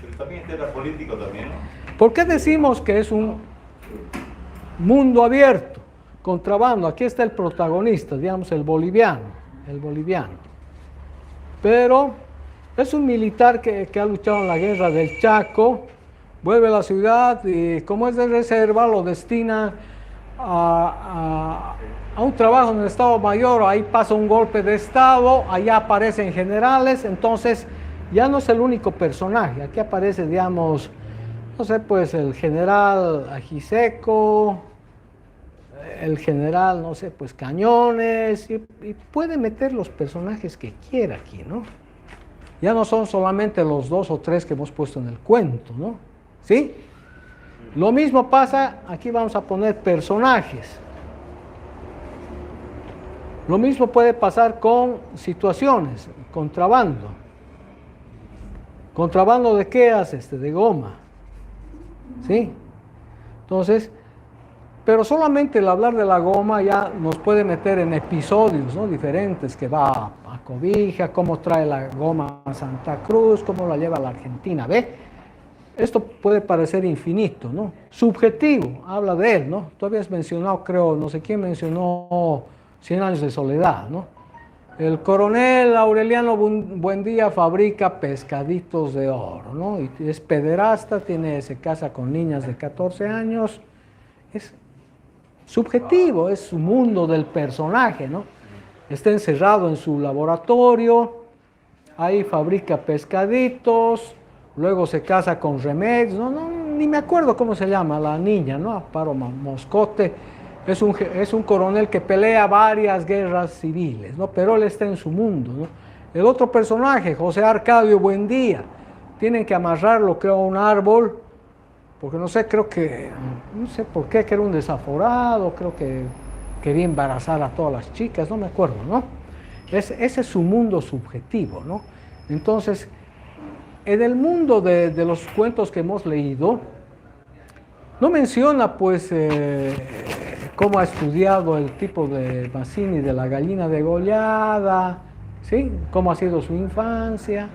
Speaker 3: Pero también era político también, ¿no?
Speaker 2: ¿Por qué decimos que es un mundo abierto? Contrabando, aquí está el protagonista, digamos, el boliviano. Pero es un militar que ha luchado en la guerra del Chaco, vuelve a la ciudad y como es de reserva lo destina a un trabajo en el Estado Mayor, ahí pasa un golpe de Estado, allá aparecen generales, entonces ya no es el único personaje, aquí aparece, digamos, no sé, pues el general Ajiseco, el general, no sé, pues Cañones, y puede meter los personajes que quiera aquí, ¿no? Ya no son solamente los 2 o 3 que hemos puesto en el cuento, ¿no? ¿Sí? Lo mismo pasa, aquí vamos a poner personajes. Lo mismo puede pasar con situaciones, contrabando. ¿Contrabando de qué haces? De goma. ¿Sí? Entonces, pero solamente el hablar de la goma ya nos puede meter en episodios, ¿no? Diferentes, que va a Cobija, cómo trae la goma a Santa Cruz, cómo la lleva a la Argentina, ¿ve? Esto puede parecer infinito, ¿no? Subjetivo, habla de él, ¿no? Tú habías mencionado, creo, no sé quién mencionó 100 años de soledad, ¿no? El coronel Aureliano Buendía fabrica pescaditos de oro, ¿no? Y es pederasta, se casa con niñas de 14 años, es subjetivo, es su mundo del personaje, ¿no? Está encerrado en su laboratorio, ahí fabrica pescaditos, luego se casa con Remedios, ni me acuerdo cómo se llama la niña, ¿no? Amparo Moscote, es un coronel que pelea varias guerras civiles, ¿no? Pero él está en su mundo, ¿no? El otro personaje, José Arcadio Buendía, tienen que amarrarlo, creo, a un árbol, porque no sé, creo que, no sé por qué, que era un desaforado, creo que quería embarazar a todas las chicas, no me acuerdo, ¿no? Ese es su mundo subjetivo, ¿no? Entonces, en el mundo de los cuentos que hemos leído, no menciona, pues, cómo ha estudiado el tipo de Mazzini de la gallina degollada, ¿sí? Cómo ha sido su infancia,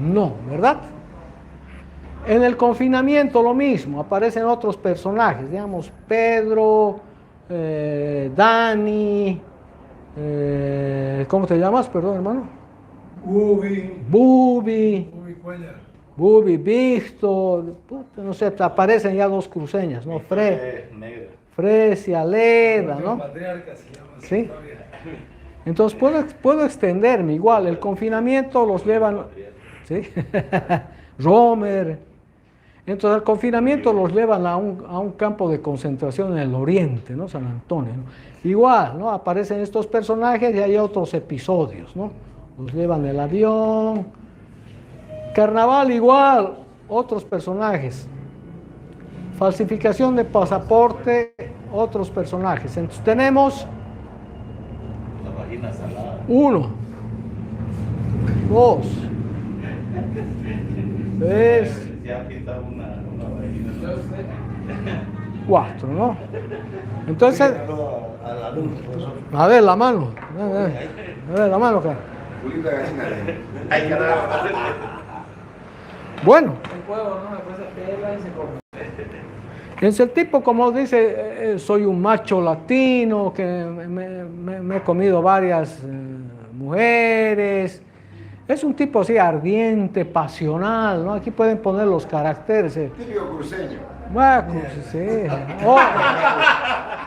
Speaker 2: no, ¿verdad? En el confinamiento lo mismo, aparecen otros personajes, digamos, Pedro, Dani, ¿cómo te llamas? Perdón, hermano. Bubi, Víctor, no sé, aparecen ya 2 cruceñas, ¿no? Fresia, Leda, ¿no? Sí. Entonces puedo extenderme igual, el confinamiento los llevan, ¿sí? Romer. Entonces, al confinamiento los llevan a un campo de concentración en el oriente, ¿no? San Antonio, ¿no? Igual, ¿no? Aparecen estos personajes y hay otros episodios, ¿no? Los llevan en el avión. Carnaval igual, otros personajes. Falsificación de pasaporte, otros personajes. Entonces tenemos...
Speaker 3: La vagina salada.
Speaker 2: 1, 2, 3...
Speaker 3: Ya pinta una vagina.
Speaker 2: 4, ¿no? Entonces, a ver la mano, a ver la mano acá.
Speaker 3: Ay, carajo.
Speaker 2: Bueno,
Speaker 4: El huevo, ¿no? Después se pela y se come.
Speaker 2: es el tipo, como dice, soy un macho latino, que me he comido varias mujeres. Es un tipo así ardiente, pasional, ¿no? Aquí pueden poner los caracteres.
Speaker 1: Típico cruceño.
Speaker 2: Bueno, sí. Oh,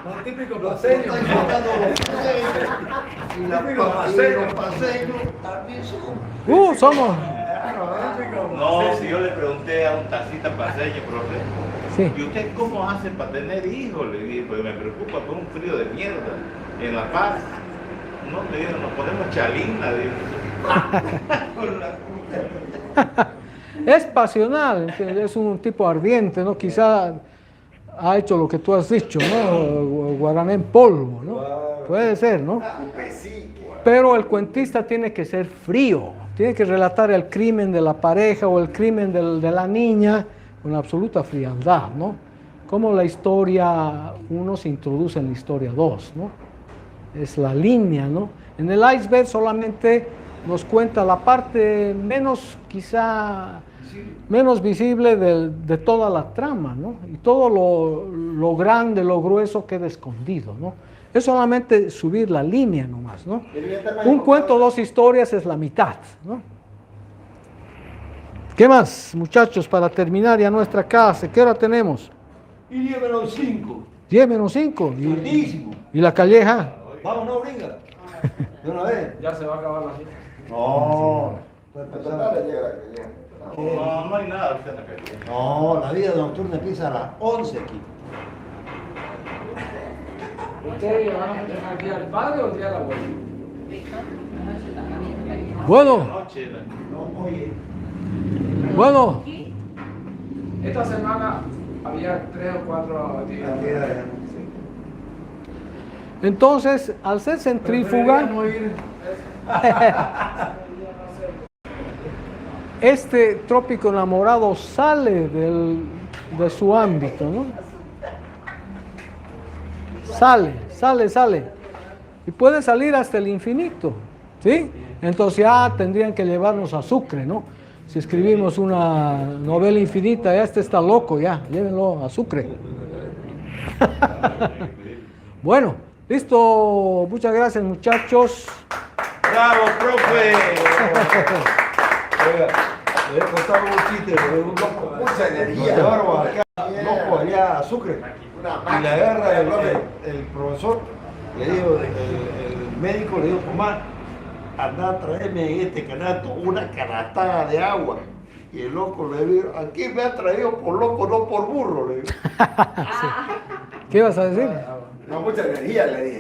Speaker 5: Los típicos paseños.
Speaker 1: Y los paseños también son.
Speaker 2: somos.
Speaker 3: No, si yo le pregunté a un taxista paseño, profe,
Speaker 2: Sí.
Speaker 3: ¿y usted cómo hace para tener hijos? Le dije, pues me preocupa por un frío de mierda en La Paz. No, le digo, nos ponemos chalina, digo.
Speaker 2: Es pasional, es un tipo ardiente, ¿no? Quizá ha hecho lo que tú has dicho, ¿no? Guaraná en polvo, ¿no? Puede ser, ¿no? Pero el cuentista tiene que ser frío, tiene que relatar el crimen de la pareja o el crimen de la niña con absoluta frialdad, ¿no? Como la historia 1 se introduce en la historia 2, ¿no? Es la línea, ¿no? En el iceberg solamente nos cuenta la parte menos, quizá, menos visible de toda la trama, ¿no? Y todo lo grande, lo grueso queda escondido, ¿no? Es solamente subir la línea nomás, ¿no? Un cuento, 2 historias es la mitad, ¿no? ¿Qué más, muchachos, para terminar ya nuestra casa? ¿Qué hora tenemos?
Speaker 5: Y 10 menos 5.
Speaker 2: 10 menos 5.
Speaker 5: Tardísimo.
Speaker 2: ¿Y la calleja?
Speaker 5: Vamos, no, brinca. ¿De una vez?
Speaker 4: Ya se va a acabar la cita.
Speaker 5: No.
Speaker 3: No hay nada ahorita en la calle.
Speaker 5: No, la vida nocturna empieza a las 11 aquí.
Speaker 4: ¿Ustedes van a entrenar el día del padre o el día del abuelo?
Speaker 2: Bueno,
Speaker 3: Noche,
Speaker 5: No, oye.
Speaker 2: bueno.
Speaker 4: Esta semana había 3 o 4 días.
Speaker 2: Entonces, al ser centrífuga,
Speaker 4: Preferiríamos ir-
Speaker 2: este trópico enamorado sale de su ámbito, ¿no? Sale. Y puede salir hasta el infinito, ¿sí? Entonces ya tendrían que llevarnos a Sucre, ¿no? Si escribimos una novela infinita, ya este está loco, ya, llévenlo a Sucre. Bueno, listo, muchas gracias, muchachos.
Speaker 3: ¡Bravo, profe!
Speaker 5: Oiga, le voy a contar un chiste de un loco.
Speaker 1: Mucha energía.
Speaker 5: Lo llevaron acá, loco, allá a Sucre. Y le agarra el profesor, le dijo, el médico le dijo, mamá, anda a traerme en este canasto una canastada de agua. Y el loco le dijo, aquí me ha traído por loco, no por burro, le dijo.
Speaker 2: ¿Qué vas a decir?
Speaker 1: No, mucha energía, le dije.